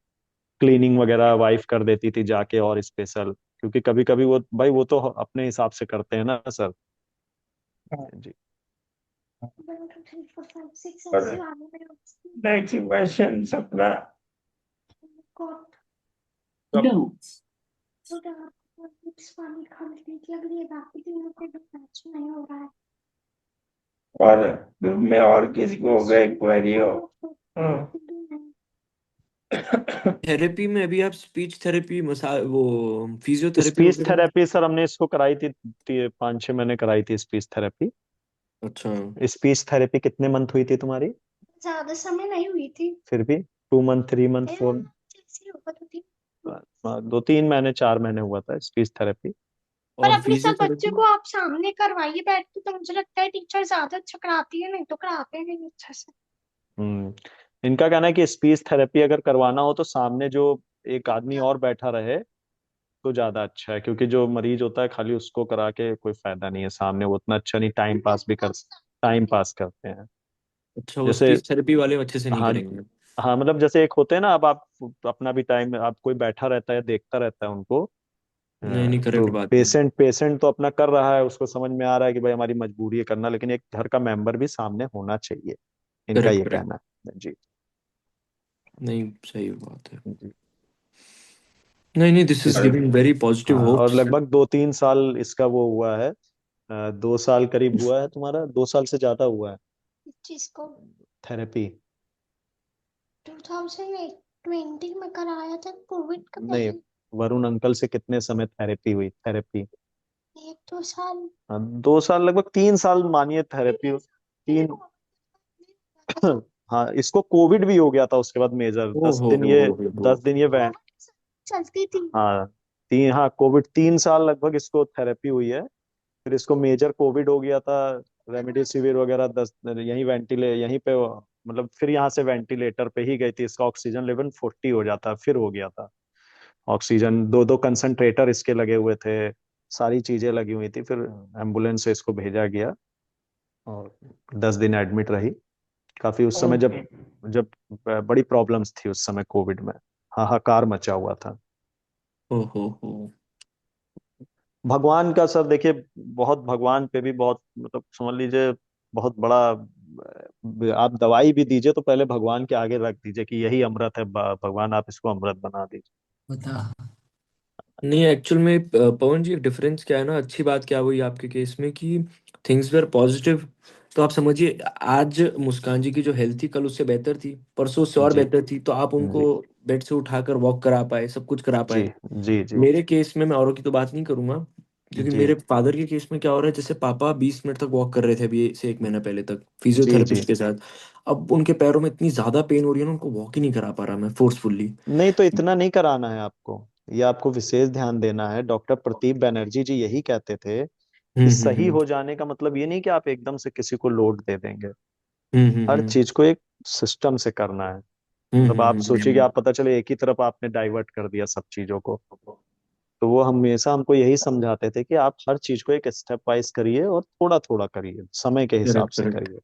क्लीनिंग वगैरह वाइफ कर देती थी जाके, और स्पेशल, क्योंकि कभी कभी वो भाई वो तो अपने हिसाब से करते हैं ना सर। जी। 1 2 3 4 5 6 और ऐसे आने में नेक्स्ट क्वेश्चन सपना। गॉट सप, तो कुछ पानी खाने की लग रही है, बाकी दिनों पे मैच नहीं हो रहा है। और ग्रुप में और किसी को हो गए क्वेरी हो? हाँ। थेरेपी में अभी आप स्पीच थेरेपी, मसा वो फिजियोथेरेपी स्पीच वगैरह। थेरेपी सर हमने इसको कराई थी, 5-6 महीने कराई थी स्पीच थेरेपी। अच्छा। स्पीच थेरेपी कितने मंथ हुई थी तुम्हारी? ज्यादा समय नहीं हुई थी। फिर भी 2 मंथ, 3 मंथ, फोर, जैसे होगा तो थी। 2-3 महीने, 4 महीने हुआ था स्पीच थेरेपी। पर और अपने सब बच्चे फिजियोथेरेपी। को आप सामने करवाइए बैठ के, तो मुझे लगता है टीचर ज्यादा अच्छा कराती है, नहीं तो कराते नहीं अच्छा से। हम्म। इनका कहना है कि स्पीच थेरेपी अगर करवाना हो तो सामने जो एक आदमी और बैठा रहे तो ज्यादा अच्छा है, क्योंकि जो मरीज होता है खाली उसको करा के कोई फायदा नहीं है, सामने वो उतना अच्छा नहीं, टाइम पास करते हैं। अच्छा, वो जैसे स्पीच थेरेपी वाले अच्छे से नहीं हाँ करेंगे। हाँ, मतलब जैसे एक होते हैं ना, अब आप अपना भी टाइम, आप कोई बैठा रहता है देखता रहता है उनको, नहीं नहीं, तो करेक्ट बात है। पेशेंट पेशेंट तो अपना कर रहा है, उसको समझ में आ रहा है कि भाई हमारी मजबूरी है करना, लेकिन एक घर का मेंबर भी सामने होना चाहिए, इनका करेक्ट ये करेक्ट। कहना है जी। नहीं, सही बात है। जी। नहीं नहीं, दिस इज इस गिविंग वेरी पॉजिटिव हाँ, और होप्स। लगभग 2-3 साल इसका वो हुआ है, 2 साल करीब हुआ है, तुम्हारा 2 साल से ज्यादा हुआ है जिसको थेरेपी। 2020 में कराया था, कोविड का नहीं, पहले। वरुण अंकल से कितने समय थेरेपी हुई, थेरेपी? 1-2 साल। 2 साल, लगभग 3 साल मानिए थेरेपी। तीन। हाँ, इसको कोविड भी हो गया था उसके बाद मेजर, ओ दस दिन ये हो। 10 दिन ये चलती थी। हाँ, हाँ, कोविड 3 साल लगभग इसको थेरेपी हुई है। फिर इसको मेजर कोविड हो गया था, रेमडेसिविर वगैरह 10 यहीं पे मतलब फिर यहाँ से वेंटिलेटर पे ही गई थी, इसका ऑक्सीजन लेवल 40 हो जाता, फिर हो गया था ऑक्सीजन, 2-2 कंसंट्रेटर इसके लगे हुए थे, सारी चीजें लगी हुई थी, फिर एम्बुलेंस से इसको भेजा गया और 10 दिन एडमिट रही। काफी उस समय जब ओके। जब बड़ी प्रॉब्लम्स थी उस समय कोविड में, हाहाकार मचा हुआ था। हो। भगवान का सर देखिए, बहुत भगवान पे भी बहुत मतलब समझ लीजिए बहुत बड़ा, आप दवाई भी दीजिए तो पहले भगवान के आगे रख दीजिए कि यही अमृत है, भगवान आप इसको अमृत बना दीजिए। नहीं, एक्चुअल में पवन जी, एक डिफरेंस क्या है ना, अच्छी बात क्या हुई आपके केस में कि थिंग्स वेर पॉजिटिव। तो आप समझिए, आज मुस्कान जी की जो हेल्थ थी कल उससे बेहतर थी, परसों उससे और जी बेहतर थी, तो आप उनको जी बेड से उठाकर वॉक करा पाए, सब कुछ करा जी पाए। जी जी मेरे केस में, मैं औरों की तो बात नहीं करूंगा, लेकिन जी मेरे फादर के केस में क्या हो रहा है, जैसे पापा 20 मिनट तक वॉक कर रहे थे अभी से 1 महीना पहले तक जी जी। फिजियोथेरेपिस्ट के साथ। अब उनके पैरों में इतनी ज्यादा पेन हो रही है ना, उनको वॉक ही नहीं करा पा रहा मैं फोर्सफुल्ली। नहीं तो इतना नहीं कराना है आपको, ये आपको विशेष ध्यान देना है। डॉक्टर प्रदीप बैनर्जी जी यही कहते थे कि सही हम्म। हो जाने का मतलब ये नहीं कि आप एकदम से किसी को लोड दे देंगे, हर हम्म। चीज को एक सिस्टम से करना है। मतलब आप सोचिए कि आप पता चले एक ही तरफ आपने डाइवर्ट कर दिया सब चीजों को, तो वो हमेशा हमको यही समझाते थे कि आप हर चीज को एक स्टेप वाइज करिए और थोड़ा थोड़ा करिए, समय के हिसाब करेक्ट से करेक्ट। करिए।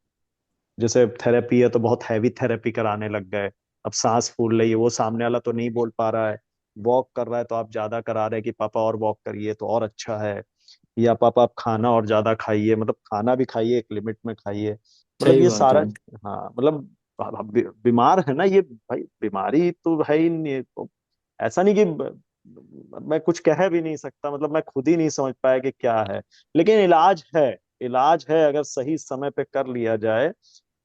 जैसे थेरेपी है तो बहुत हैवी थेरेपी कराने लग गए, अब सांस फूल रही है, वो सामने वाला तो नहीं बोल पा रहा है, वॉक कर रहा है तो आप ज्यादा करा रहे हैं कि पापा और वॉक करिए तो और अच्छा है, या पापा आप खाना और ज्यादा खाइए, मतलब खाना भी खाइए एक लिमिट में खाइए, मतलब सही ये बात है। सारा। हाँ मतलब अब बीमार है ना ये भाई, बीमारी तो है ही नहीं तो, ऐसा नहीं कि मैं कुछ कह भी नहीं सकता, मतलब मैं खुद ही नहीं समझ पाया कि क्या है, लेकिन इलाज है, इलाज है अगर सही समय पे कर लिया जाए।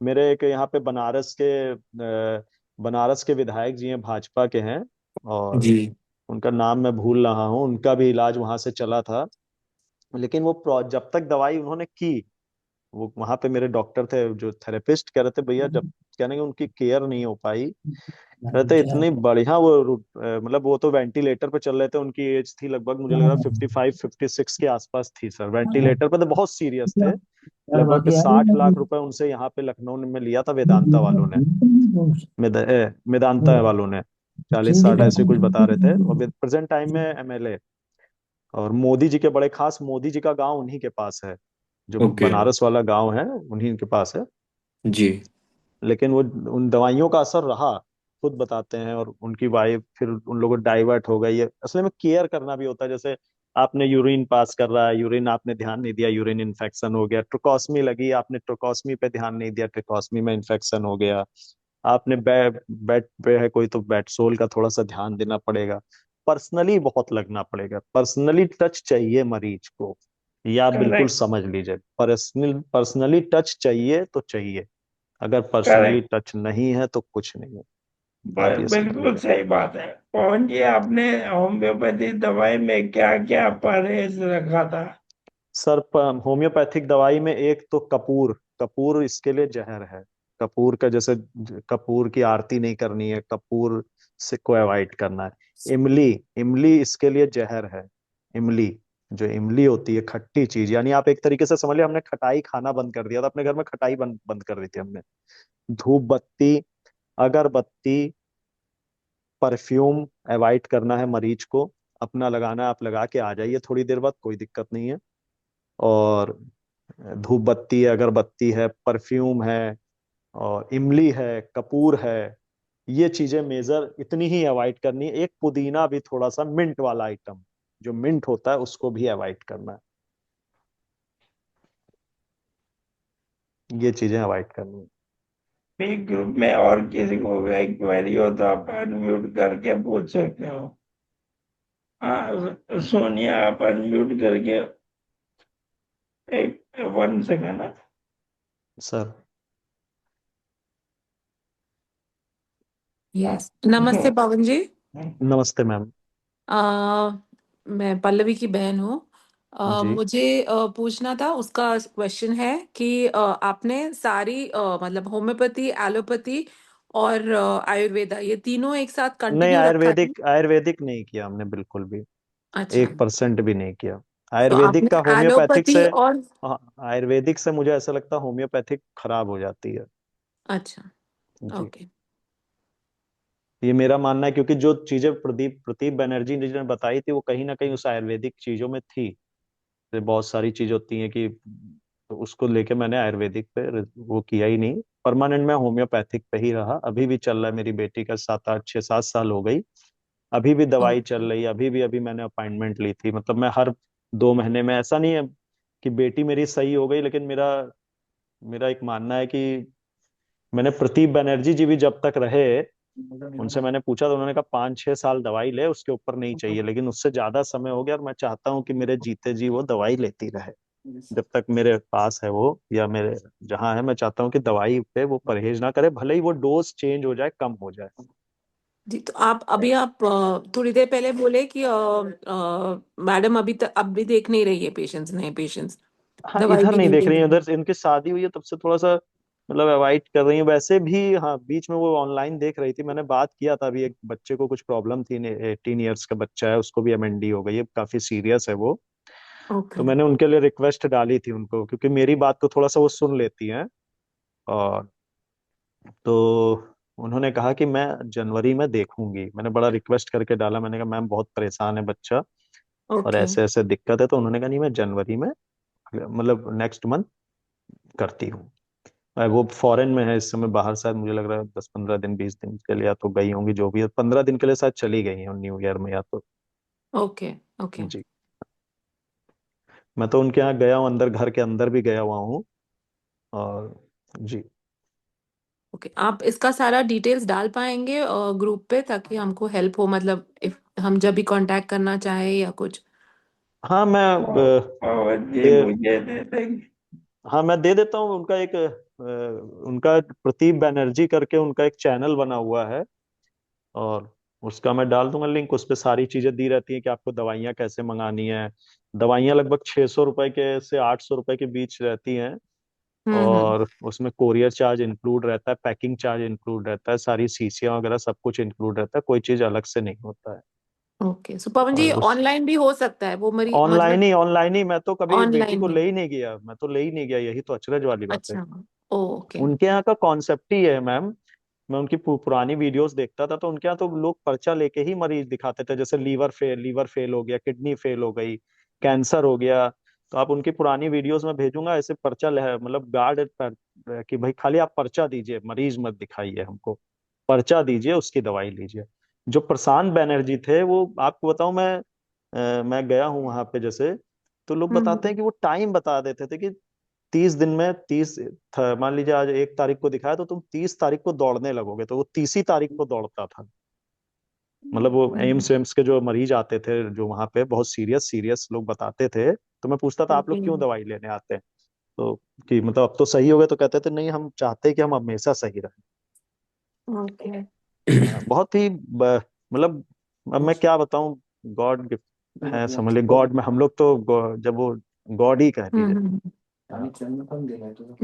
मेरे एक यहाँ पे बनारस के विधायक जी हैं, भाजपा के हैं, और जी। उनका नाम मैं भूल रहा हूँ, उनका भी इलाज वहां से चला था, लेकिन वो जब तक दवाई उन्होंने की, वो वहां पे मेरे डॉक्टर थे जो थेरेपिस्ट, कह रहे थे भैया जब कहने कि उनकी केयर नहीं हो पाई, कहते इतनी बढ़िया वो मतलब वो तो वेंटिलेटर पे चल रहे थे, उनकी एज थी लगभग मुझे लग रहा है 55-56 के आसपास थी सर, वेंटिलेटर पे तो बहुत सीरियस थे। लगभग 60 लाख रुपए उनसे यहाँ पे लखनऊ में लिया था वेदांता वालों ने, मेदांता वालों ने 40-60 ऐसे कुछ बता रहे थे, और प्रेजेंट टाइम में एमएलए, और मोदी जी के बड़े खास, मोदी जी का गांव उन्हीं के पास है, जो ओके। बनारस वाला गांव है उन्हीं के पास है। जी। लेकिन वो उन दवाइयों का असर रहा, खुद बताते हैं, और उनकी वाइफ फिर उन लोगों डाइवर्ट हो गई है, असल में केयर करना भी होता है, जैसे आपने यूरिन पास कर रहा है, यूरिन आपने ध्यान नहीं दिया, यूरिन इन्फेक्शन हो गया, ट्रोकॉस्मी लगी, आपने ट्रोकॉस्मी पे ध्यान नहीं दिया, ट्रोकॉस्मी में इन्फेक्शन हो गया, आपने बेड पे है कोई तो बेड सोल का थोड़ा सा ध्यान देना पड़ेगा, पर्सनली बहुत लगना पड़ेगा, पर्सनली टच चाहिए मरीज को, ये आप बिल्कुल करेक्ट। समझ लीजिए, पर्सनली टच चाहिए तो चाहिए, अगर पर्सनली करेक्ट। टच नहीं है तो कुछ नहीं है, आप ये समझ बिल्कुल लीजिए। सही बात है। पवन जी, आपने होम्योपैथी दवाई में क्या क्या परहेज रखा था? सर होम्योपैथिक दवाई में एक तो कपूर, कपूर इसके लिए जहर है, कपूर का जैसे कपूर की आरती नहीं करनी है, कपूर से को अवॉइड करना है। इमली, इमली इसके लिए जहर है, इमली, जो इमली होती है खट्टी चीज, यानी आप एक तरीके से समझ लिया हमने खटाई खाना बंद कर दिया था अपने घर में, खटाई बंद बंद कर दी थी हमने। धूप बत्ती, अगरबत्ती, परफ्यूम अवॉइड करना है मरीज को, अपना लगाना है, आप लगा के आ जाइए थोड़ी देर बाद, कोई दिक्कत नहीं है। और धूप बत्ती है, अगरबत्ती है, परफ्यूम है, और इमली है, कपूर है, ये चीजें मेजर इतनी ही अवॉइड करनी है। एक पुदीना भी थोड़ा सा, मिंट वाला आइटम, जो मिंट होता है उसको भी अवॉइड करना है। ये चीजें अवॉइड करनी है। बिग ग्रुप में और किसी को भी क्वेरी हो तो आप अनम्यूट करके पूछ सकते हो। हाँ सोनिया, आप अनम्यूट करके एक 1 सेकंड। सर यस, नमस्ते पवन जी। नमस्ते मैम। आ, मैं पल्लवी की बहन हूँ। जी मुझे पूछना था, उसका क्वेश्चन है कि आपने सारी मतलब होम्योपैथी, एलोपैथी और आयुर्वेदा, ये तीनों एक साथ नहीं, कंटिन्यू रखा है? आयुर्वेदिक आयुर्वेदिक नहीं किया हमने बिल्कुल भी। अच्छा, 1% भी नहीं किया। तो आयुर्वेदिक आपने का होम्योपैथिक एलोपैथी से। और हाँ, आयुर्वेदिक से मुझे ऐसा लगता है होम्योपैथिक खराब हो जाती है। अच्छा, जी, ओके, ये मेरा मानना है, क्योंकि जो चीजें प्रदीप प्रदीप बनर्जी जी ने बताई थी वो कहीं ना कहीं उस आयुर्वेदिक चीजों में थी। तो बहुत सारी चीज होती हैं कि, तो उसको लेके मैंने आयुर्वेदिक पे वो किया ही नहीं। परमानेंट में होम्योपैथिक पे ही रहा। अभी भी चल रहा है, मेरी बेटी का 7 8 6 7 साल हो गई, अभी भी दवाई चल ओके, रही है। अभी मैंने अपॉइंटमेंट ली थी। मतलब मैं हर 2 महीने में, ऐसा नहीं है कि बेटी मेरी सही हो गई, लेकिन मेरा मेरा एक मानना है कि मैंने प्रदीप बनर्जी जी भी जब तक रहे, उनसे मैंने पूछा तो उन्होंने कहा 5 6 साल दवाई ले, उसके ऊपर नहीं चाहिए। लेकिन उससे ज्यादा समय हो गया और मैं चाहता हूँ कि मेरे जीते जी वो दवाई लेती रहे। जब तक मेरे पास है वो, या मेरे जहाँ है, मैं चाहता हूँ कि दवाई पे वो परहेज ना करे, भले ही वो डोज चेंज हो जाए, कम हो जाए। जी। तो आप थोड़ी देर पहले बोले कि मैडम अभी तक अब भी देख नहीं रही है पेशेंट्स, नए पेशेंट्स, हाँ, दवाई इधर भी नहीं नहीं देख दे रही है, रही उधर से इनकी शादी हुई है तब से थोड़ा सा मतलब अवॉइड कर रही है। वैसे भी हाँ, बीच में वो ऑनलाइन देख रही थी, मैंने बात किया था। अभी एक बच्चे को कुछ प्रॉब्लम थी, 18 ईयर्स का बच्चा है, उसको भी एमएनडी हो गई है, काफी सीरियस है वो। है? ओके। तो मैंने उनके लिए रिक्वेस्ट डाली थी उनको, क्योंकि मेरी बात को थोड़ा सा वो सुन लेती हैं। और तो उन्होंने कहा कि मैं जनवरी में देखूंगी। मैंने बड़ा रिक्वेस्ट करके डाला, मैंने कहा मैम बहुत परेशान है बच्चा और ओके, ऐसे ऐसे दिक्कत है। तो उन्होंने कहा नहीं, मैं जनवरी में, मतलब नेक्स्ट मंथ करती हूँ। वो फॉरेन में है इस समय, बाहर, शायद मुझे लग रहा है 10 15 दिन 20 दिन के लिए या तो गई होंगी, जो भी है 15 दिन के लिए शायद चली गई हैं न्यू ईयर में या तो। ओके, ओके, जी, मैं तो उनके यहाँ गया हूँ, अंदर घर के अंदर भी गया हुआ हूँ। और जी, ओके। आप इसका सारा डिटेल्स डाल पाएंगे ग्रुप पे, ताकि हमको हेल्प हो, मतलब इफ हम जब भी कांटेक्ट करना चाहे या कुछ? हाँ मैं और जी दे मुझे दे देंगे। हाँ मैं दे देता हूँ। उनका एक उनका प्रदीप बनर्जी करके उनका एक चैनल बना हुआ है, और उसका मैं डाल दूंगा लिंक। उस पे सारी चीजें दी रहती हैं कि आपको दवाइयाँ कैसे मंगानी है। दवाइयाँ लगभग 600 रुपए के से 800 रुपए के बीच रहती हैं। हम्म। और उसमें कोरियर चार्ज इंक्लूड रहता है, पैकिंग चार्ज इंक्लूड रहता है, सारी शीशियां वगैरह सब कुछ इंक्लूड रहता है, कोई चीज अलग से नहीं होता है। ओके, सो पवन जी, और उस ऑनलाइन भी हो सकता है वो मरी मतलब? ऑनलाइन ही मैं तो कभी बेटी ऑनलाइन को भी? ले ही नहीं गया, मैं तो ले ही नहीं गया, यही तो अचरज वाली बात है। अच्छा, ओके। उनके यहाँ का कॉन्सेप्ट ही है मैम। मैं उनकी पुरानी वीडियोस देखता था, तो उनके यहाँ तो लोग पर्चा लेके ही मरीज दिखाते थे। जैसे लीवर फेल हो गया, किडनी फेल हो गई, कैंसर हो गया, तो आप उनकी पुरानी वीडियोस में भेजूंगा, ऐसे पर्चा मतलब गार्ड कि भाई खाली आप पर्चा दीजिए, मरीज मत दिखाइए हमको, पर्चा दीजिए, उसकी दवाई लीजिए। जो प्रशांत बैनर्जी थे, वो आपको बताऊं, मैं गया हूँ वहां पे जैसे, तो लोग बताते हम्म। हैं कि वो टाइम बता देते थे कि 30 दिन में 30, मान लीजिए आज 1 तारीख को दिखाया तो तुम 30 तारीख को दौड़ने लगोगे, तो वो 30 ही तारीख को दौड़ता था। मतलब वो हम्म। एम्स वेम्स के जो मरीज आते थे, जो वहां पे बहुत सीरियस सीरियस लोग बताते थे, तो मैं पूछता था आप लोग क्यों दवाई लेने आते हैं, तो कि मतलब अब तो सही हो गए, तो कहते थे नहीं, हम चाहते हैं कि हम हमेशा सही रहें। ओके। बहुत ही मतलब अब मैं क्या बताऊं, गॉड गिफ्ट है, समझ लीजिए गॉड में हम लोग तो जब वो गॉड ही कह लीजिए। हम्म।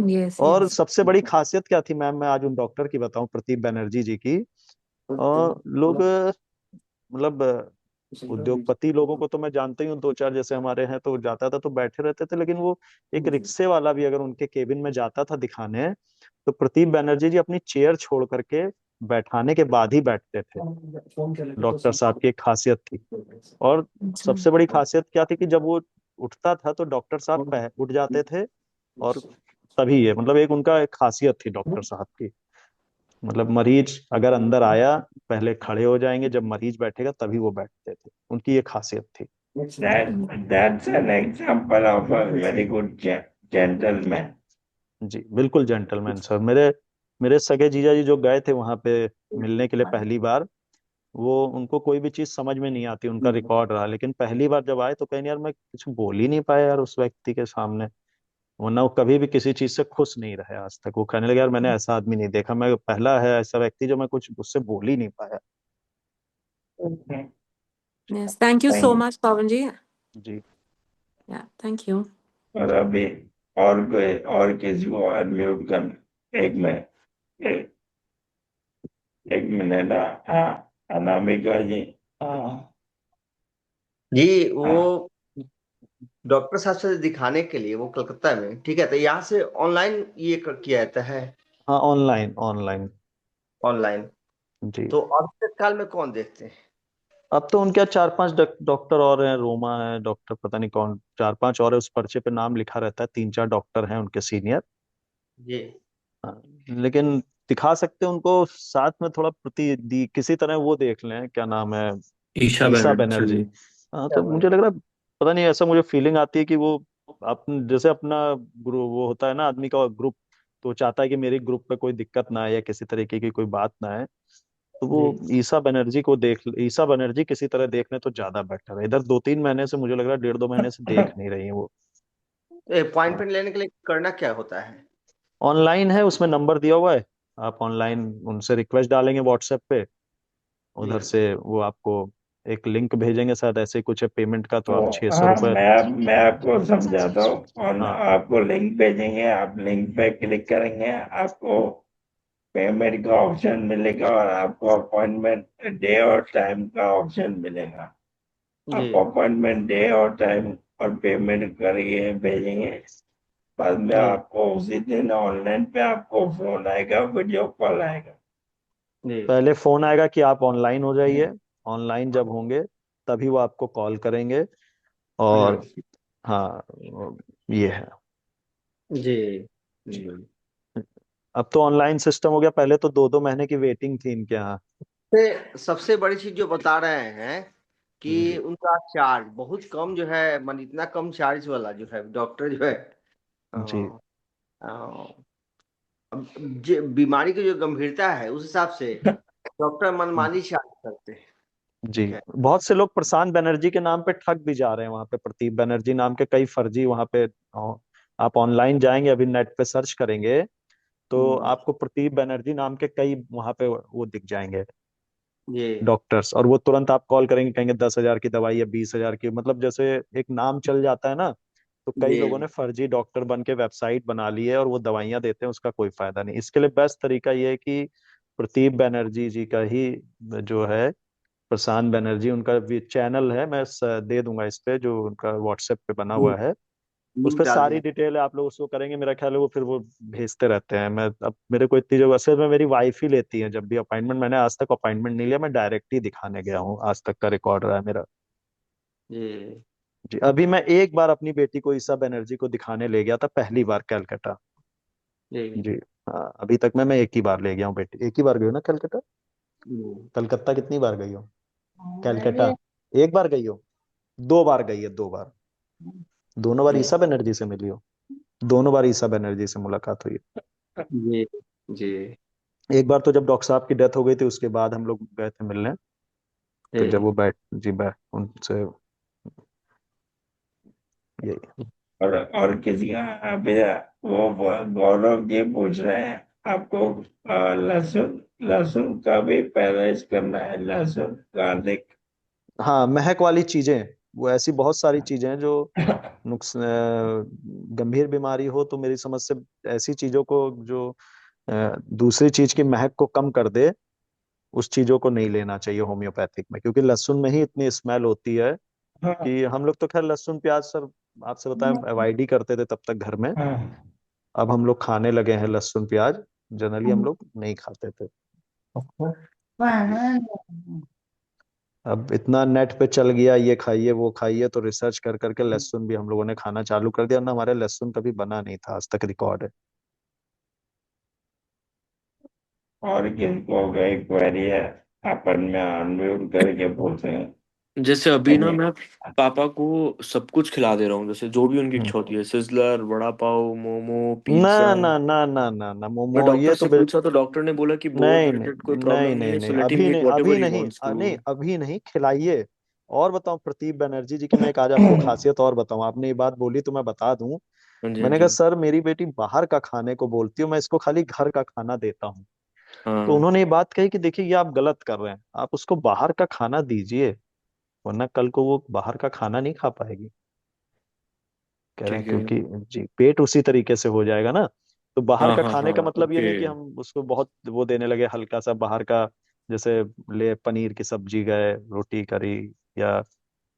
यस, और यस। सबसे बड़ी खासियत क्या थी मैम, मैं आज उन डॉक्टर की बताऊं, प्रदीप बनर्जी जी की। और लोग मतलब उद्योगपति लोगों को तो मैं जानता ही हूँ, 2 4 जैसे हमारे हैं, तो जाता था तो बैठे रहते थे, लेकिन वो एक रिक्शे वाला भी अगर उनके केबिन में जाता था दिखाने, तो प्रदीप बनर्जी जी अपनी चेयर छोड़ करके बैठाने के बाद ही बैठते थे। डॉक्टर साहब की एक खासियत थी। और अच्छा। सबसे बड़ी खासियत क्या थी कि जब वो उठता था तो डॉक्टर साहब उठ जाते थे। और तभी है, मतलब एक उनका एक खासियत थी डॉक्टर साहब की। मतलब मरीज अगर अंदर आया, पहले खड़े हो जाएंगे, जब मरीज बैठेगा तभी वो बैठते थे, उनकी ये खासियत थी। That's an example of a very good gentleman. जी बिल्कुल जेंटलमैन सर। मेरे मेरे सगे जीजा जी जो गए थे वहां पे मिलने के लिए पहली बार, वो उनको कोई भी चीज समझ में नहीं आती, उनका रिकॉर्ड रहा, लेकिन पहली बार जब आए तो कहीं यार मैं कुछ बोल ही नहीं पाया यार उस व्यक्ति के सामने। वरना वो कभी भी किसी चीज से खुश नहीं रहे आज तक। वो कहने लगे यार मैंने ऐसा आदमी नहीं देखा, मैं पहला है ऐसा व्यक्ति जो मैं कुछ उससे बोल ही नहीं पाया। Okay. Yes, thank you so Thank you. much, Pawan ji. Ji Yeah, thank you. और अभी और कोई और किसी को अनम्यूट कर, एक मिनट। हाँ, अनामिका जी। हाँ जी हाँ वो डॉक्टर साहब से दिखाने के लिए वो कलकत्ता में, ठीक है, तो यहाँ से ऑनलाइन ये किया जाता है, हाँ, ऑनलाइन ऑनलाइन। ऑनलाइन। जी तो अस्पताल में कौन देखते हैं? अब तो उनके यहाँ 4-5 डॉक्टर और हैं, रोमा है डॉक्टर, पता नहीं कौन 4-5 और है, उस पर्चे पे नाम लिखा रहता है, 3-4 डॉक्टर हैं उनके सीनियर। जी हाँ, लेकिन दिखा सकते हैं उनको साथ में थोड़ा किसी तरह वो देख लें, क्या नाम है, ईशा ईसा बनर्जी। बनर्जी। हाँ तो मुझे लग रहा है, पता नहीं, ऐसा मुझे फीलिंग आती है कि वो जैसे अपना ग्रुप वो होता है ना आदमी का ग्रुप, तो वो चाहता है कि मेरे ग्रुप पे कोई दिक्कत ना आए या किसी तरीके की कोई बात ना आए। तो वो जी ईसा बनर्जी किसी तरह देख लें तो ज्यादा बेटर है। इधर 2-3 महीने से मुझे लग रहा है, 1.5-2 महीने से देख नहीं रही है वो। तो अपॉइंटमेंट लेने के लिए करना क्या होता है? ऑनलाइन है, उसमें नंबर दिया हुआ है, आप ऑनलाइन उनसे रिक्वेस्ट डालेंगे व्हाट्सएप पे, जी उधर से वो आपको एक लिंक भेजेंगे, शायद ऐसे ही कुछ है पेमेंट का, तो तो आप 600 हाँ, रुपये। मैं आपको समझाता हूँ। और हाँ आपको लिंक भेजेंगे, आप लिंक पे क्लिक करेंगे, आपको पेमेंट का ऑप्शन मिलेगा और आपको अपॉइंटमेंट डे और टाइम का ऑप्शन मिलेगा। जी आप अपॉइंटमेंट डे और टाइम और पेमेंट करिए, भेजेंगे। बाद में जी आपको उसी दिन ऑनलाइन पे आपको फोन आएगा, वीडियो कॉल आएगा। जी पहले फोन आएगा कि आप ऑनलाइन हो जाइए, ऑनलाइन जब होंगे तभी वो आपको कॉल करेंगे। और यस। हाँ, ये है। जी जी जी। अब तो ऑनलाइन सिस्टम हो गया, पहले तो 2-2 महीने की वेटिंग थी इनके यहाँ। सबसे बड़ी चीज जो बता रहे हैं कि जी उनका चार्ज बहुत कम जो है, मान इतना कम चार्ज वाला जो है डॉक्टर जो है, जी अ, अ, अब बीमारी की जो गंभीरता है उस हिसाब से डॉक्टर मनमानी चार्ज करते हैं। जी ठीक है। बहुत से लोग प्रशांत बनर्जी के नाम पे ठग भी जा रहे हैं वहां पे, प्रदीप बनर्जी नाम के कई फर्जी वहां पे। आप ऑनलाइन जाएंगे, अभी नेट पे सर्च करेंगे तो आपको प्रदीप बनर्जी नाम के कई वहां पे वो दिख जाएंगे जी डॉक्टर्स, और वो तुरंत आप कॉल करेंगे, कहेंगे 10,000 की दवाई या 20,000 की, मतलब जैसे एक नाम चल जाता है ना, तो कई जी लोगों ने फर्जी डॉक्टर बन के वेबसाइट बना ली है और वो दवाइयां देते हैं, उसका कोई फायदा नहीं। इसके लिए बेस्ट तरीका ये है कि प्रदीप बनर्जी जी का ही जो है, प्रशांत बनर्जी, उनका भी चैनल है, मैं दे दूंगा इस पे, जो उनका व्हाट्सएप पे बना हुआ है, उस लिंक पर डाल सारी दें। डिटेल है। आप लोग उसको करेंगे, मेरा ख्याल है वो फिर वो भेजते रहते हैं। मैं अब मेरे को इतनी जगह से, मैं मेरी वाइफ ही लेती है जब भी अपॉइंटमेंट, मैंने आज तक अपॉइंटमेंट नहीं लिया, मैं डायरेक्ट ही दिखाने गया हूँ, आज तक का रिकॉर्ड रहा है मेरा। जी जी अभी मैं एक बार अपनी बेटी को, ईसा बनर्जी को दिखाने ले गया था, पहली बार कलकत्ता। जी जी हाँ, अभी तक मैं एक ही बार ले गया हूँ बेटी, एक ही बार गई हूँ ना कलकत्ता। जी। कलकत्ता कितनी बार गई हो? कलकत्ता एक बार गई हो? 2 बार गई है, 2 बार। दोनों बार ईसा बनर्जी से मिली हो? दोनों बार ईसा बनर्जी से मुलाकात हुई है। जी जी एक बार तो जब डॉक्टर साहब की डेथ हो गई थी, उसके बाद हम लोग गए थे मिलने, तो जब जी। वो बैठ उनसे यही। और किसी का अभी वो गौरव जी पूछ रहे हैं आपको लहसुन लहसुन का भी परहेज करना है, लहसुन गार्लिक। हाँ, महक वाली चीजें, वो ऐसी बहुत सारी चीजें हैं जो गंभीर बीमारी हो तो मेरी समझ से ऐसी चीजों को जो दूसरी चीज की महक को कम कर दे, उस चीजों को नहीं लेना चाहिए होम्योपैथिक में, क्योंकि लहसुन में ही इतनी स्मेल होती है हाँ कि हम लोग तो खैर लहसुन प्याज सर आपसे बताएं अवॉइड ही करते थे तब तक घर में। हाँ। अब हम लोग खाने लगे हैं लहसुन प्याज, जनरली हम लोग नहीं खाते थे। अब इतना नेट पे चल गया, ये खाइए वो खाइए, तो रिसर्च कर करके लहसुन भी हम लोगों ने खाना चालू कर दिया ना, हमारे लहसुन कभी बना नहीं था आज तक, रिकॉर्ड है। और किनको गई क्वेरी है, अपन में अनम्यूट करके पूछे। जैसे अभी ना ये मैं पापा को सब कुछ खिला दे रहा हूँ, जैसे जो भी उनकी हम्म। इच्छा होती है, सिजलर, वड़ा पाव, मोमो, ना पिज्जा। ना ना ना ना ना, मैं मोमो डॉक्टर ये तो से पूछा तो डॉक्टर ने बोला कि बोन नहीं नहीं रिलेटेड कोई नहीं प्रॉब्लम नहीं नहीं है, नहीं, सो लेट हिम अभी ईट नहीं, व्हाटएवर अभी ही नहीं, वांट्स टू। नहीं अभी नहीं खिलाइए। और बताऊं प्रदीप बनर्जी जी की मैं एक आज आपको खासियत और बताऊं, आपने ये बात बोली तो मैं बता दूं। हाँ जी, हाँ मैंने कहा जी। सर मेरी बेटी बाहर का खाने को बोलती हूँ, मैं इसको खाली घर का खाना देता हूँ। तो हाँ, उन्होंने ये बात कही कि देखिए ये आप गलत कर रहे हैं, आप उसको बाहर का खाना दीजिए, वरना कल को वो बाहर का खाना नहीं खा पाएगी। कह रहे हैं ठीक है। क्योंकि जी पेट उसी तरीके से हो जाएगा ना। तो बाहर हाँ, का हाँ, खाने हाँ, का मतलब ये ओके। नहीं कि हम उसको बहुत वो देने लगे हल्का सा बाहर का, जैसे ले पनीर की सब्जी गए, रोटी करी, या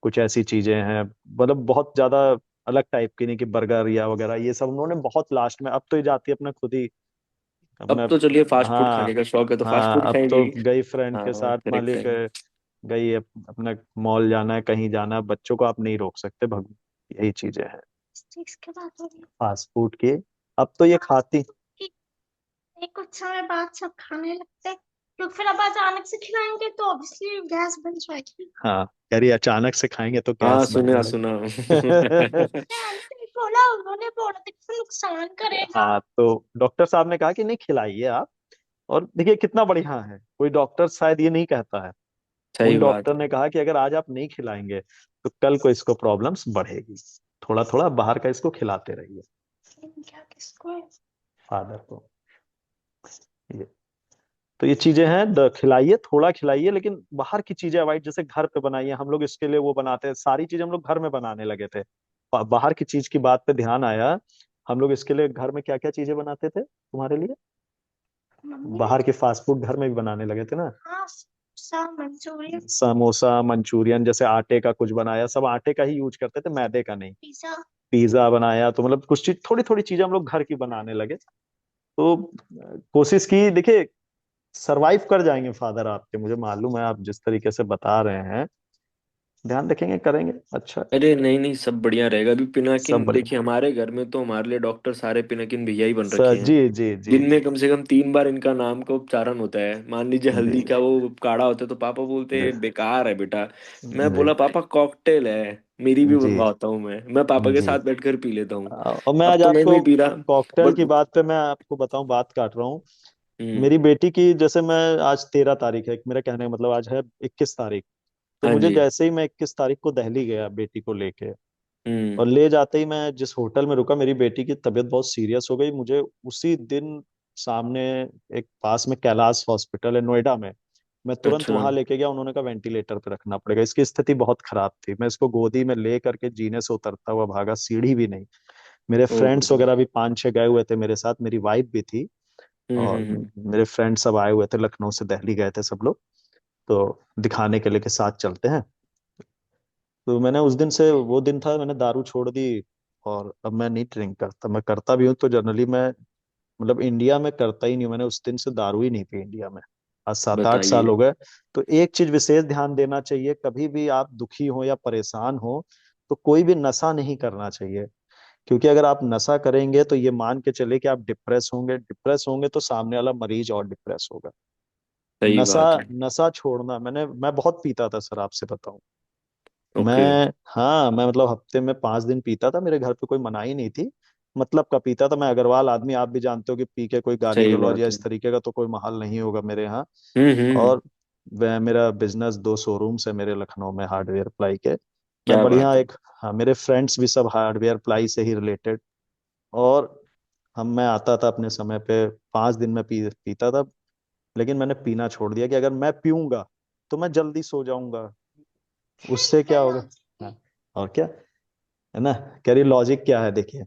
कुछ ऐसी चीजें हैं, मतलब बहुत ज्यादा अलग टाइप की नहीं कि बर्गर या वगैरह, ये सब उन्होंने बहुत लास्ट में, अब तो ये जाती है अपना खुद ही अब अपना। तो चलिए फास्ट फूड हाँ खाने का शौक है तो फास्ट हाँ, फूड अब तो खाएगी। गई फ्रेंड के हाँ, साथ करेक्ट है। मालिक गई अपना मॉल जाना है, कहीं जाना है, बच्चों को आप नहीं रोक सकते भग, यही चीजें हैं इस चीज के बाद हो रही फास्ट फूड की। अब तो ये खाती, है कि कुछ समय बाद सब खाने लगते हैं, क्योंकि फिर अब अचानक से खिलाएंगे तो ऑब्वियसली गैस बन जाएगी। हाँ कह रही अचानक से खाएंगे तो हाँ, गैस बनने सुना सुना। लगे। नहीं बोला, उन्होंने बोला था कि नुकसान करेगा। हाँ तो डॉक्टर साहब ने कहा कि नहीं खिलाइए आप। और देखिए कितना बढ़िया है, कोई डॉक्टर शायद ये नहीं कहता है। सही उन बात डॉक्टर है। ने कहा कि अगर आज आप नहीं खिलाएंगे तो कल को इसको प्रॉब्लम्स बढ़ेगी, थोड़ा थोड़ा बाहर का इसको खिलाते रहिए क्या किसको है? फादर को। ये तो ये चीजें हैं, खिलाइए थोड़ा खिलाइए, लेकिन बाहर की चीजें अवॉइड, जैसे घर पे बनाइए, हम लोग इसके लिए वो बनाते हैं, सारी चीजें हम लोग घर में बनाने लगे थे। बाहर की चीज की बात पे ध्यान आया, हम लोग इसके लिए घर में क्या क्या चीजें बनाते थे तुम्हारे लिए, मम्मी ने बाहर के क्या? फास्ट फूड घर में भी बनाने लगे थे ना। हाँ, सब मंचूरियन, समोसा मंचूरियन, जैसे आटे का कुछ बनाया, सब आटे का ही यूज करते थे, मैदे का नहीं। पिज्जा। पिज्जा बनाया, तो मतलब कुछ चीज थोड़ी थोड़ी चीजें हम लोग घर की बनाने लगे। तो कोशिश की, देखिए सरवाइव कर जाएंगे फादर आपके, मुझे मालूम है, आप जिस तरीके से बता रहे हैं ध्यान रखेंगे करेंगे अच्छा। अरे नहीं नहीं, सब बढ़िया रहेगा। अभी सब पिनाकिन बढ़िया देखिए, हमारे घर में तो हमारे लिए डॉक्टर सारे पिनाकिन भैया ही बन सर, रखे हैं। जी जी जी दिन जी में कम से कम 3 बार इनका नाम का उच्चारण होता है। मान लीजिए जी हल्दी का वो काढ़ा होता है तो पापा बोलते जी हैं बेकार है बेटा। मैं जी बोला पापा कॉकटेल है, मेरी भी जी बनवाता हूँ मैं पापा के जी। साथ बैठकर पी लेता हूँ। और मैं अब आज तो मैं आपको नहीं पी रहा। कॉकटेल की बट बात पे मैं आपको बताऊं, बात काट रहा हूँ। हम्म। मेरी बेटी की, जैसे मैं आज 13 तारीख है, मेरा कहने का मतलब आज है 21 तारीख। तो हाँ मुझे जी। जैसे ही मैं 21 तारीख को दिल्ली गया बेटी को लेके, हम्म। और ले जाते ही मैं जिस होटल में रुका, मेरी बेटी की तबीयत बहुत सीरियस हो गई, मुझे उसी दिन सामने एक पास में कैलाश हॉस्पिटल है नोएडा में, मैं तुरंत अच्छा। वहां लेके गया, उन्होंने कहा वेंटिलेटर पे रखना पड़ेगा, इसकी स्थिति बहुत खराब थी। मैं इसको गोदी में ले करके जीने से उतरता हुआ भागा, सीढ़ी भी नहीं। मेरे ओहो। फ्रेंड्स वगैरह भी 5-6 गए हुए थे मेरे साथ, मेरी वाइफ भी थी, और हम्म। मेरे फ्रेंड सब आए हुए थे, लखनऊ से दिल्ली गए थे सब लोग, तो दिखाने के लिए के साथ चलते हैं। तो मैंने उस दिन से, वो दिन था मैंने दारू छोड़ दी, और अब मैं नहीं ड्रिंक करता, मैं करता भी हूँ तो जनरली मैं, मतलब इंडिया में करता ही नहीं हूँ, मैंने उस दिन से दारू ही नहीं पी इंडिया में, आज 7-8 साल बताइए। हो गए। तो एक चीज विशेष ध्यान देना चाहिए, कभी भी आप दुखी हो या परेशान हो तो कोई भी नशा नहीं करना चाहिए, क्योंकि अगर आप नशा करेंगे तो ये मान के चले कि आप डिप्रेस होंगे, डिप्रेस होंगे तो सामने वाला मरीज और डिप्रेस होगा। सही नशा, बात है। नशा छोड़ना, मैं बहुत पीता था सर, आपसे बताऊं। ओके। हाँ मैं मतलब हफ्ते में 5 दिन पीता था, मेरे घर पे कोई मनाही नहीं थी, मतलब का पीता था मैं, अग्रवाल आदमी, आप भी जानते हो कि पी के कोई गाली सही गलौज या बात है। इस तरीके का तो कोई माहौल नहीं होगा मेरे यहाँ। हम्म। और मेरा बिजनेस 2 शोरूम्स है मेरे लखनऊ में हार्डवेयर प्लाई के, मैं क्या बढ़िया बात है। एक, हाँ मेरे फ्रेंड्स भी सब हार्डवेयर प्लाई से ही रिलेटेड, और मैं आता था अपने समय पे, 5 दिन में पीता था, लेकिन मैंने पीना छोड़ दिया कि अगर मैं पीऊंगा तो मैं जल्दी सो जाऊंगा, उससे क्या होगा। हाँ, और क्या है ना, कह रही लॉजिक क्या है देखिए।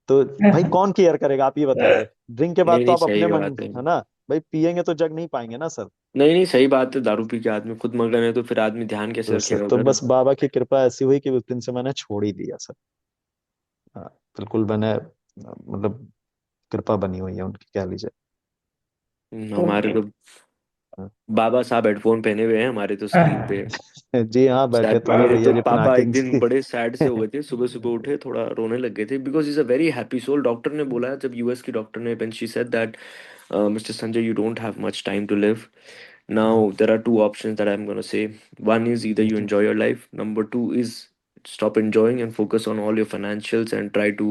तो भाई कौन केयर करेगा, आप ये बताइए, ड्रिंक के बाद नहीं तो नहीं, आप अपने सही मन, बात है। है ना, भाई पियेंगे तो जग नहीं पाएंगे ना सर। नहीं नहीं, सही बात है। दारू पी के आदमी खुद मगन है तो फिर आदमी ध्यान कैसे तो सर रखेगा तो उधर। बस बाबा की कृपा ऐसी हुई कि उस दिन से मैंने छोड़ ही दिया सर। हाँ बिल्कुल, मैंने मतलब कृपा बनी हुई है उनकी, कह लीजिए। हमारे तो हाँ। बाबा साहब हेडफोन पहने हुए हैं हमारे तो स्क्रीन पे। जी हाँ, बैठे सैड तो हैं मेरे भैया तो जी पापा एक पिनाकिन दिन जी। बड़े सैड से हो गए थे, सुबह सुबह उठे थोड़ा रोने लग गए थे, because is a very happy soul. Doctor ने बोला, जब यूएस की डॉक्टर ने, when she said that mister Sanjay you don't have much time to live Now, there are two options that I'm going to say. One is either you जी enjoy your life. Number two is stop enjoying and focus on all your financials and try to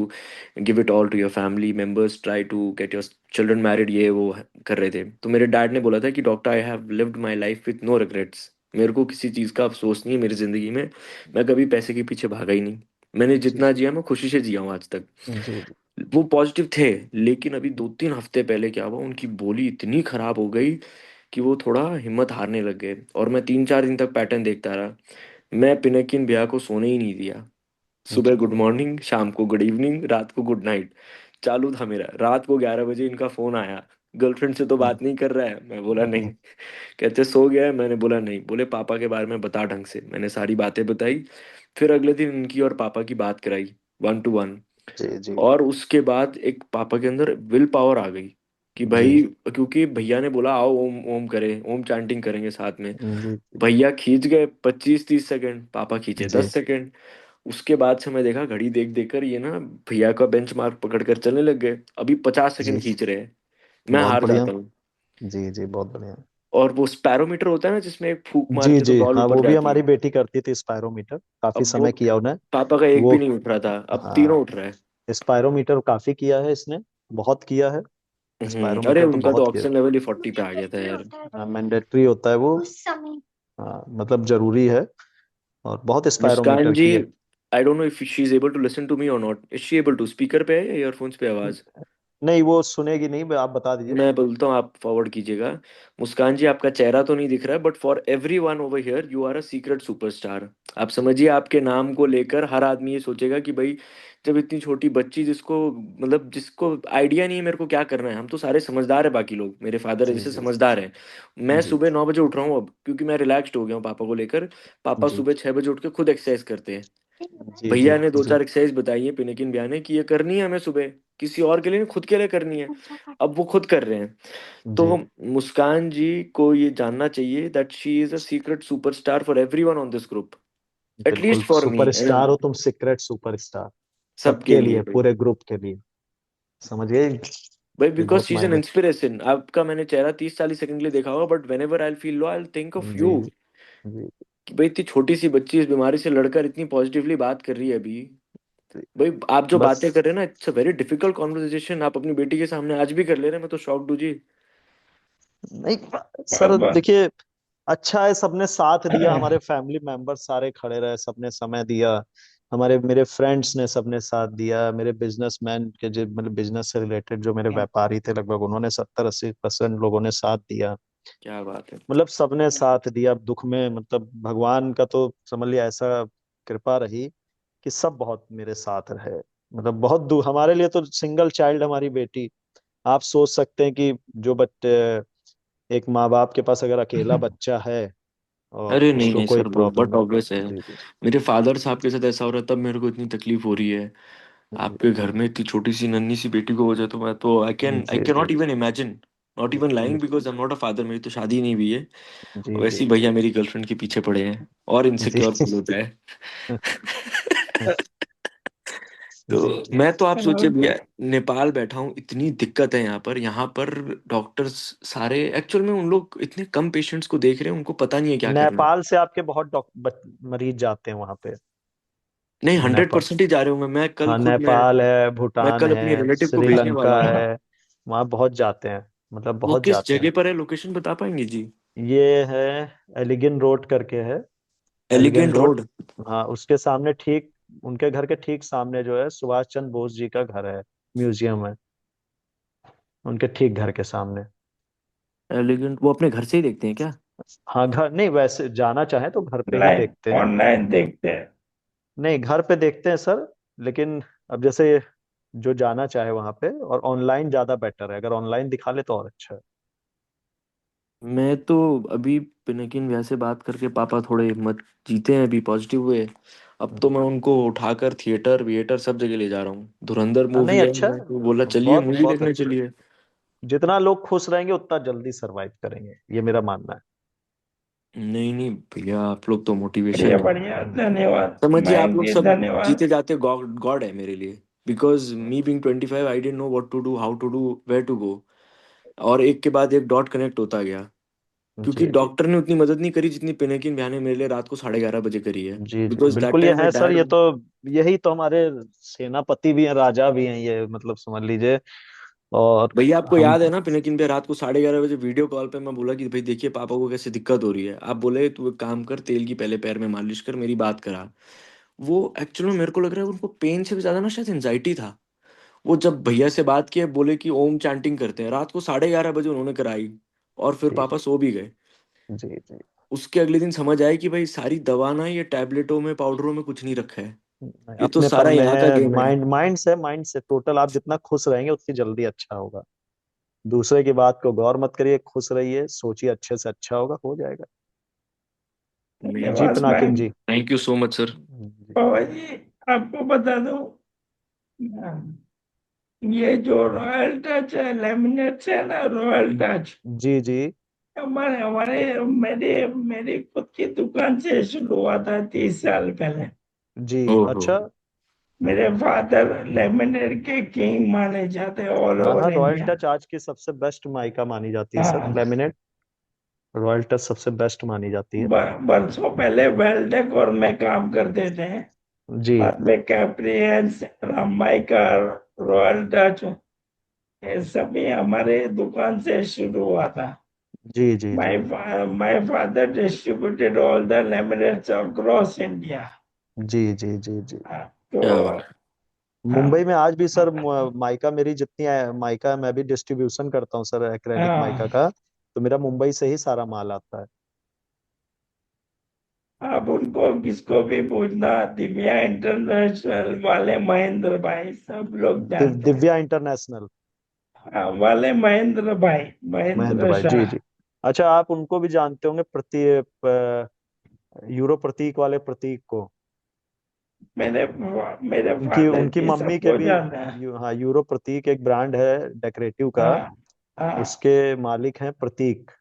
give it all to your family members. Try to get your children married. ये वो कर रहे थे तो मेरे dad ने बोला था कि doctor I have lived my life with no regrets. मेरे को किसी चीज़ का अफसोस नहीं है मेरी ज़िंदगी में. मैं कभी पैसे के पीछे भागा ही नहीं. मैंने जी जितना जिया मैं खुशी से जिया हूँ आज तक. जी जी वो पॉजिटिव थे. लेकिन अभी 2-3 हफ्ते पहले क्या हुआ, उनकी बोली इतनी खराब हो गई कि वो थोड़ा हिम्मत हारने लग गए और मैं 3-4 दिन तक पैटर्न देखता रहा. मैं पिनकिन भैया को सोने ही नहीं दिया. सुबह जी गुड मॉर्निंग, शाम को गुड इवनिंग, रात को गुड नाइट चालू था मेरा. रात को 11 बजे इनका फोन आया, गर्लफ्रेंड से तो बात नहीं कर रहा है. मैं बोला नहीं. कहते सो गया है. मैंने बोला नहीं. बोले पापा के बारे में बता ढंग से. मैंने सारी बातें बताई. फिर अगले दिन इनकी और पापा की बात कराई 1 to 1. जी जी और उसके बाद एक पापा के अंदर विल पावर आ गई कि जी भाई, क्योंकि भैया ने बोला आओ ओम ओम करें, ओम चांटिंग करेंगे साथ में. जी भैया खींच गए 25-30 सेकंड, पापा खींचे जी 10 सेकंड. उसके बाद से मैं देखा घड़ी देख देख कर ये ना भैया का बेंच मार्क पकड़ कर चलने लग गए. अभी 50 सेकंड जी खींच रहे हैं. मैं बहुत हार बढ़िया. जाता हूँ. जी जी बहुत बढ़िया. और वो स्पैरोमीटर होता है ना जिसमें एक फूक जी मारते तो जी बॉल हाँ, ऊपर वो भी जाती हमारी है. बेटी करती थी स्पायरोमीटर, काफी अब वो समय किया उन्हें. पापा का एक वो भी नहीं उठ रहा था, अब तीनों हाँ, उठ रहा है. स्पायरोमीटर काफी किया है इसने, बहुत किया है. अरे स्पायरोमीटर तो उनका तो बहुत किया. ऑक्सीजन लेवल ही 40 पे मुझे आ गया कुछ था नहीं यार. होता है मैंडेटरी होता है वो. उस समय. हाँ, मतलब जरूरी है. और बहुत मुस्कान स्पायरोमीटर जी, किए. I don't know if she is able to listen to me और not. Is she able to? Speaker पे है या ईयरफोन्स पे आवाज? नहीं, वो सुनेगी नहीं, आप बता दीजिए. मैं बोलता हूँ, आप फॉरवर्ड कीजिएगा. मुस्कान जी, आपका चेहरा तो नहीं दिख रहा है but for everyone over here you are a secret superstar. आप समझिए, आपके नाम को लेकर हर आदमी ये सोचेगा कि भाई, जब इतनी छोटी बच्ची जिसको मतलब जिसको आइडिया नहीं है मेरे को क्या करना है. हम तो सारे समझदार है, बाकी लोग मेरे फादर जी जैसे जी समझदार है. मैं जी सुबह 9 बजे उठ रहा हूँ अब, क्योंकि मैं रिलैक्स्ड हो गया हूँ पापा को लेकर. पापा जी सुबह 6 बजे उठ के खुद एक्सरसाइज करते हैं. जी जी भैया ने दो जी चार एक्सरसाइज बताई है पिनकिन भैया ने कि ये करनी है हमें सुबह, किसी और के लिए नहीं, खुद के लिए करनी है. अब वो खुद कर रहे हैं. जी तो मुस्कान जी को ये जानना चाहिए that she is a secret superstar for everyone on this group. बिल्कुल एटलीस्ट फॉर मी. सुपरस्टार हो तुम, सीक्रेट सुपरस्टार. सबके सबके लिए लिए, भाई. पूरे ग्रुप के लिए. समझिए, भाई ये बिकॉज बहुत शी इज एन मायने. इंस्पिरेशन. आपका मैंने चेहरा 30-40 सेकंड के लिए देखा होगा but whenever I feel low I think of जी यू. जी जी कि भाई इतनी छोटी सी बच्ची इस बीमारी से लड़कर इतनी पॉजिटिवली बात कर रही है अभी. जी. भाई आप जो बस बातें कर रहे हैं ना, it's a very difficult conversation. आप अपनी बेटी के सामने आज भी कर ले रहे हैं. मैं तो शॉक्ड हूँ जी. नहीं सर, देखिए, अच्छा है सबने साथ दिया, हमारे फैमिली मेंबर सारे खड़े रहे, सबने समय दिया. हमारे मेरे फ्रेंड्स ने सबने साथ दिया, मेरे बिजनेसमैन के जो मतलब बिजनेस से रिलेटेड जो मेरे व्यापारी थे लगभग, उन्होंने 70-80% लोगों ने साथ दिया. क्या बात है. मतलब सबने साथ दिया. अब दुख में मतलब भगवान का तो समझ लिया ऐसा कृपा रही कि सब बहुत मेरे साथ रहे. मतलब बहुत दुख हमारे लिए तो, सिंगल चाइल्ड हमारी बेटी. आप सोच सकते हैं कि जो बच्चे, एक माँ बाप के पास अगर अकेला बच्चा है और अरे नहीं उसको नहीं कोई सर, वो प्रॉब्लम बट है. ऑब्वियस है. जी जी मेरे फादर साहब के साथ ऐसा हो रहा है तब मेरे को इतनी तकलीफ हो रही है. जी आपके घर में इतनी छोटी सी नन्ही सी बेटी को हो जाए तो मैं तो आई जी कैन जी not even imagine. Not even lying because I am not a father. मेरी तो शादी ही नहीं हुई है. जी जी वैसे ही भैया मेरी गर्लफ्रेंड के पीछे पड़े हैं और जी इनसिक्योर फील होता है. तो जी मैं तो, आप सोचिए भैया, नेपाल बैठा हूँ, इतनी दिक्कत है यहाँ पर डॉक्टर्स सारे एक्चुअल में उन लोग इतने कम पेशेंट्स को देख रहे हैं, उनको पता नहीं है क्या करना है. नेपाल से आपके बहुत मरीज जाते हैं वहां पे. नहीं, हंड्रेड नेपाल, परसेंट ही जा रहे होंगे. हाँ, नेपाल है, मैं भूटान कल है, अपनी रिलेटिव को भेजने वाला श्रीलंका हूँ. है. वहाँ बहुत जाते हैं, मतलब वो बहुत किस जाते हैं. जगह पर है, लोकेशन बता पाएंगे जी? ये है, एलिगिन रोड करके है. एलिगिन एलिगेंट रोड. रोड. हाँ, उसके सामने ठीक, उनके घर के ठीक सामने जो है सुभाष चंद्र बोस जी का घर है, म्यूजियम है उनके ठीक घर के सामने. एलिगेंट, वो अपने घर से ही देखते हैं क्या? हाँ, घर नहीं, वैसे जाना चाहे तो घर पे ही लाइन देखते हैं. ऑनलाइन देखते हैं. नहीं, घर पे देखते हैं सर. लेकिन अब जैसे जो जाना चाहे वहां पे, और ऑनलाइन ज्यादा बेटर है, अगर ऑनलाइन दिखा ले तो और अच्छा है. मैं तो अभी पिनकिन भैया से बात करके पापा थोड़े हिम्मत जीते हैं, अभी पॉजिटिव हुए. अब तो मैं उनको उठाकर थिएटर विएटर सब जगह ले जा रहा हूँ. धुरंधर मूवी नहीं, है, अच्छा मैं है. तो बोला चलिए बहुत मूवी बहुत देखने अच्छा. चलिए. जितना लोग खुश रहेंगे उतना जल्दी सरवाइव करेंगे, ये मेरा मानना नहीं नहीं भैया, आप लोग तो बढ़िया मोटिवेशन है. बढ़िया, धन्यवाद समझिए, आप मयंक लोग जी, सब धन्यवाद. जीते जाते गॉड गॉड है मेरे लिए. Because me being 25 I don't know what to do, how to do, where to go. और एक के बाद एक डॉट कनेक्ट होता गया. क्योंकि जी डॉक्टर ने उतनी मदद नहीं करी जितनी पिनाकिन भैया ने मेरे लिए रात को 11:30 बजे करी है, जी जी बिकॉज दैट बिल्कुल, ये टाइम माय है सर, डैड। ये तो यही तो हमारे सेनापति भी हैं, राजा भी हैं, ये मतलब समझ लीजिए। और भैया आपको हम याद है ना, पिनाकिन भैया रात को 11:30 बजे वीडियो कॉल पे मैं बोला कि भाई देखिए पापा को कैसे दिक्कत हो रही है, आप बोले तू एक काम कर, तेल की पहले पैर में मालिश कर, मेरी बात करा। वो एक्चुअली में मेरे को लग रहा है उनको पेन से भी ज्यादा ना शायद एंजाइटी था। वो जब भैया से बात किए, बोले कि ओम चैंटिंग करते हैं, रात को 11:30 बजे उन्होंने कराई, और फिर जी पापा सो भी गए। जी जी, उसके अगले दिन समझ आया कि भाई सारी दवा ना ये टैबलेटों में पाउडरों में कुछ नहीं रखा है, ये तो अपनेपन सारा में यहाँ का है, गेम है। माइंड से टोटल, आप जितना खुश रहेंगे उतनी जल्दी अच्छा होगा। दूसरे की बात को गौर मत करिए, खुश रहिए, सोचिए अच्छे से, अच्छा होगा, हो जाएगा। जी धन्यवाद पिनाकिन मैम। जी। Thank you so much sir. जी पवन जी, आपको बता दूं, ये जो रॉयल टच है, लेमिनेट्स है ना, रॉयल टच, जी जी हमारे हमारे मेरे मेरी खुद की दुकान से शुरू हुआ था 30 साल पहले। जी। ओहो। अच्छा। मेरे फादर लेमिनेट के किंग माने जाते ऑल हाँ हाँ, ओवर रॉयल इंडिया। टच आज की सबसे बेस्ट माइका मानी जाती है सर, हाँ, लेमिनेट। रॉयल टच सबसे बेस्ट मानी जाती है। बरसों पहले वेल्डेक और मैं काम करते थे। जी बाद में कैप्रियंस, रामाइका, रॉयल टच, ये सभी हमारे दुकान से शुरू हुआ था। जी जी जी My father distributed all the laminates across India. जी जी जी जी। तो क्या बात। मुंबई हाँ, में आज भी सर माइका मेरी जितनी माइका मैं भी डिस्ट्रीब्यूशन करता हूँ सर, एक्रेलिक माइका हाँ, का। तो मेरा मुंबई से ही सारा माल आता है। आप उनको किसको भी पूछना, दिव्या इंटरनेशनल वाले महेंद्र भाई सब लोग जानते हैं। दिव्या इंटरनेशनल। हाँ, वाले महेंद्र भाई, महेंद्र महेंद्र भाई, जी शाह। जी। अच्छा, आप उनको भी जानते होंगे, यूरो प्रतीक वाले प्रतीक को। मेरे मेरे उनकी फादर उनकी जी मम्मी के सबको भी जानते हैं। हाँ, यूरो प्रतीक एक ब्रांड है डेकोरेटिव का। हाँ, हाँ, उसके मालिक हैं प्रतीक।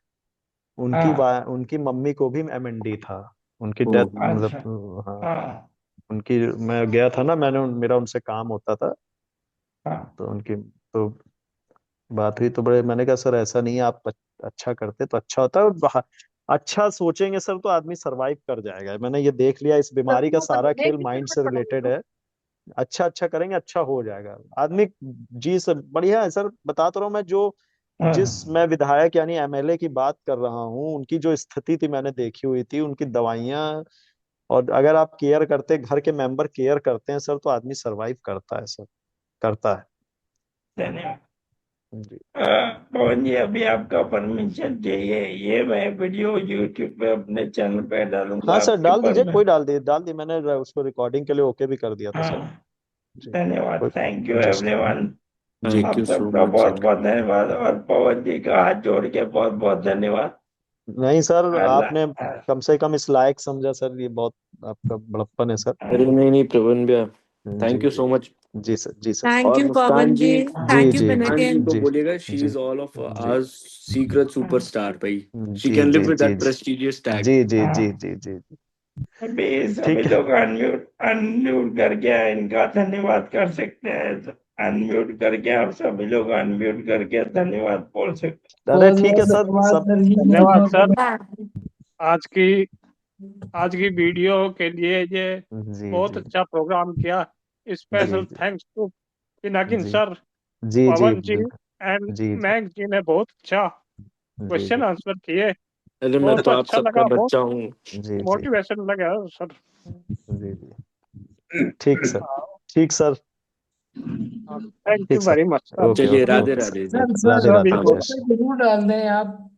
हाँ, उनकी मम्मी को भी एमएनडी था। उनकी डेथ ओहो। अच्छा, मतलब, हाँ। हाँ, उनकी, मैं गया था ना, मेरा उनसे काम होता था। हाँ, तो उनकी तो बात हुई, तो बड़े, मैंने कहा सर ऐसा नहीं है, आप अच्छा करते तो अच्छा होता है, और अच्छा सोचेंगे सर तो आदमी सरवाइव कर जाएगा। मैंने ये देख लिया, इस बीमारी का सारा खेल माइंड से रिलेटेड है। अच्छा अच्छा करेंगे, अच्छा हो जाएगा आदमी। जी सर, बढ़िया है सर, बता तो रहा हूँ मैं, जो जिस हाँ। मैं विधायक यानी एमएलए की बात कर रहा हूँ, उनकी जो स्थिति थी मैंने देखी हुई थी, उनकी दवाइयाँ। और अगर आप केयर करते, घर के मेंबर केयर करते हैं सर, तो आदमी सरवाइव करता है सर, करता है। धन्यवाद। जी। पवन जी, अभी आपका परमिशन चाहिए, ये मैं वीडियो यूट्यूब पे अपने चैनल पे डालूंगा, हाँ सर, आपके डाल दीजिए, कोई परमिशन? डाल दी मैंने, उसको रिकॉर्डिंग के लिए ओके भी कर दिया था सर। हाँ, जी। धन्यवाद। कोई। थैंक यू जी सर। एवरीवन। जी थैंक आप यू सो सबका मच बहुत सर। बहुत धन्यवाद, और पवन जी का हाथ जोड़ के बहुत बहुत धन्यवाद। नहीं सर, आपने अल्लाह। कम से कम इस लायक समझा सर, ये बहुत आपका बड़प्पन है सर। अरे नहीं नहीं प्रवीण भैया, जी थैंक यू जी सो मच। जी सर, जी सर। थैंक और यू मुस्कान पवन जी, जी। जी थैंक यू जी मुस्कान जी को जी बोलिएगा शी जी इज ऑल ऑफ जी आवर सीक्रेट सुपरस्टार भाई। शी जी कैन लिव जी विद जी दैट प्रेस्टिजियस टैग। जी जी जी जी जी। अभी सभी ठीक है। लोग अनम्यूट अनम्यूट करके इनका धन्यवाद कर सकते हैं, तो अनम्यूट करके आप सभी लोग अनम्यूट करके धन्यवाद बोल सकते अरे बहुत ठीक है बहुत सर, धन्यवाद सब। सर जी, धन्यवाद बहुत सर। बहुत आज की आज की वीडियो के लिए ये जी बहुत जी अच्छा प्रोग्राम किया। जी स्पेशल जी thanks to Pinakin ji sir, जी जी पवन जी बिल्कुल। एंड जी जी मैंग जी ने बहुत अच्छा जी क्वेश्चन जी आंसर किए। अरे मैं बहुत तो आप अच्छा सबका लगा, बहुत बच्चा हूँ। जी जी मोटिवेशन लगा सर। जी जी। ठीक सर। ठीक सर। थैंक यू ठीक sir. Very much sir. Okay चलिए okay Radhe okay sir. Radhe ji. Sir sir Radhe sir Radhe सभी को जय कमेंट में जरूर डाल दें आप।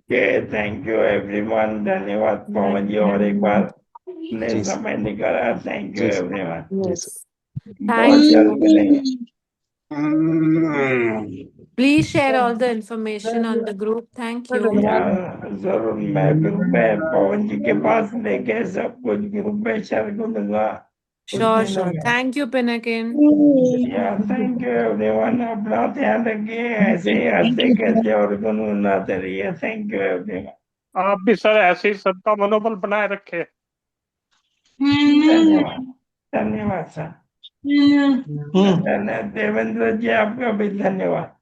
हैं। थैंक यू एवरीवन, धन्यवाद पवन जी, और एक बार अपने जी सर। समय निकाला, थैंक यू जी सर। एवरीवन। जी यस, सर। बहुत थैंक जल्द यू। मिलेंगे। Please share all the sir information on the group. Thank sir you. धन्यवाद। जरूर, मैं ग्रुप में पवन जी के पास लेके सब कुछ ग्रुप में शेयर कर दूंगा कुछ श्योर दिनों श्योर, में। Thank you Pinakin. Thank you everyone, अपना ध्यान रखिए, ऐसे ही हंसते खेलते और गुनगुनाते रहिए। Thank you everyone. आप भी सर ऐसे ही सबका मनोबल बनाए रखे। धन्यवाद, धन्यवाद सर। देवेंद्र जी, आपका भी धन्यवाद।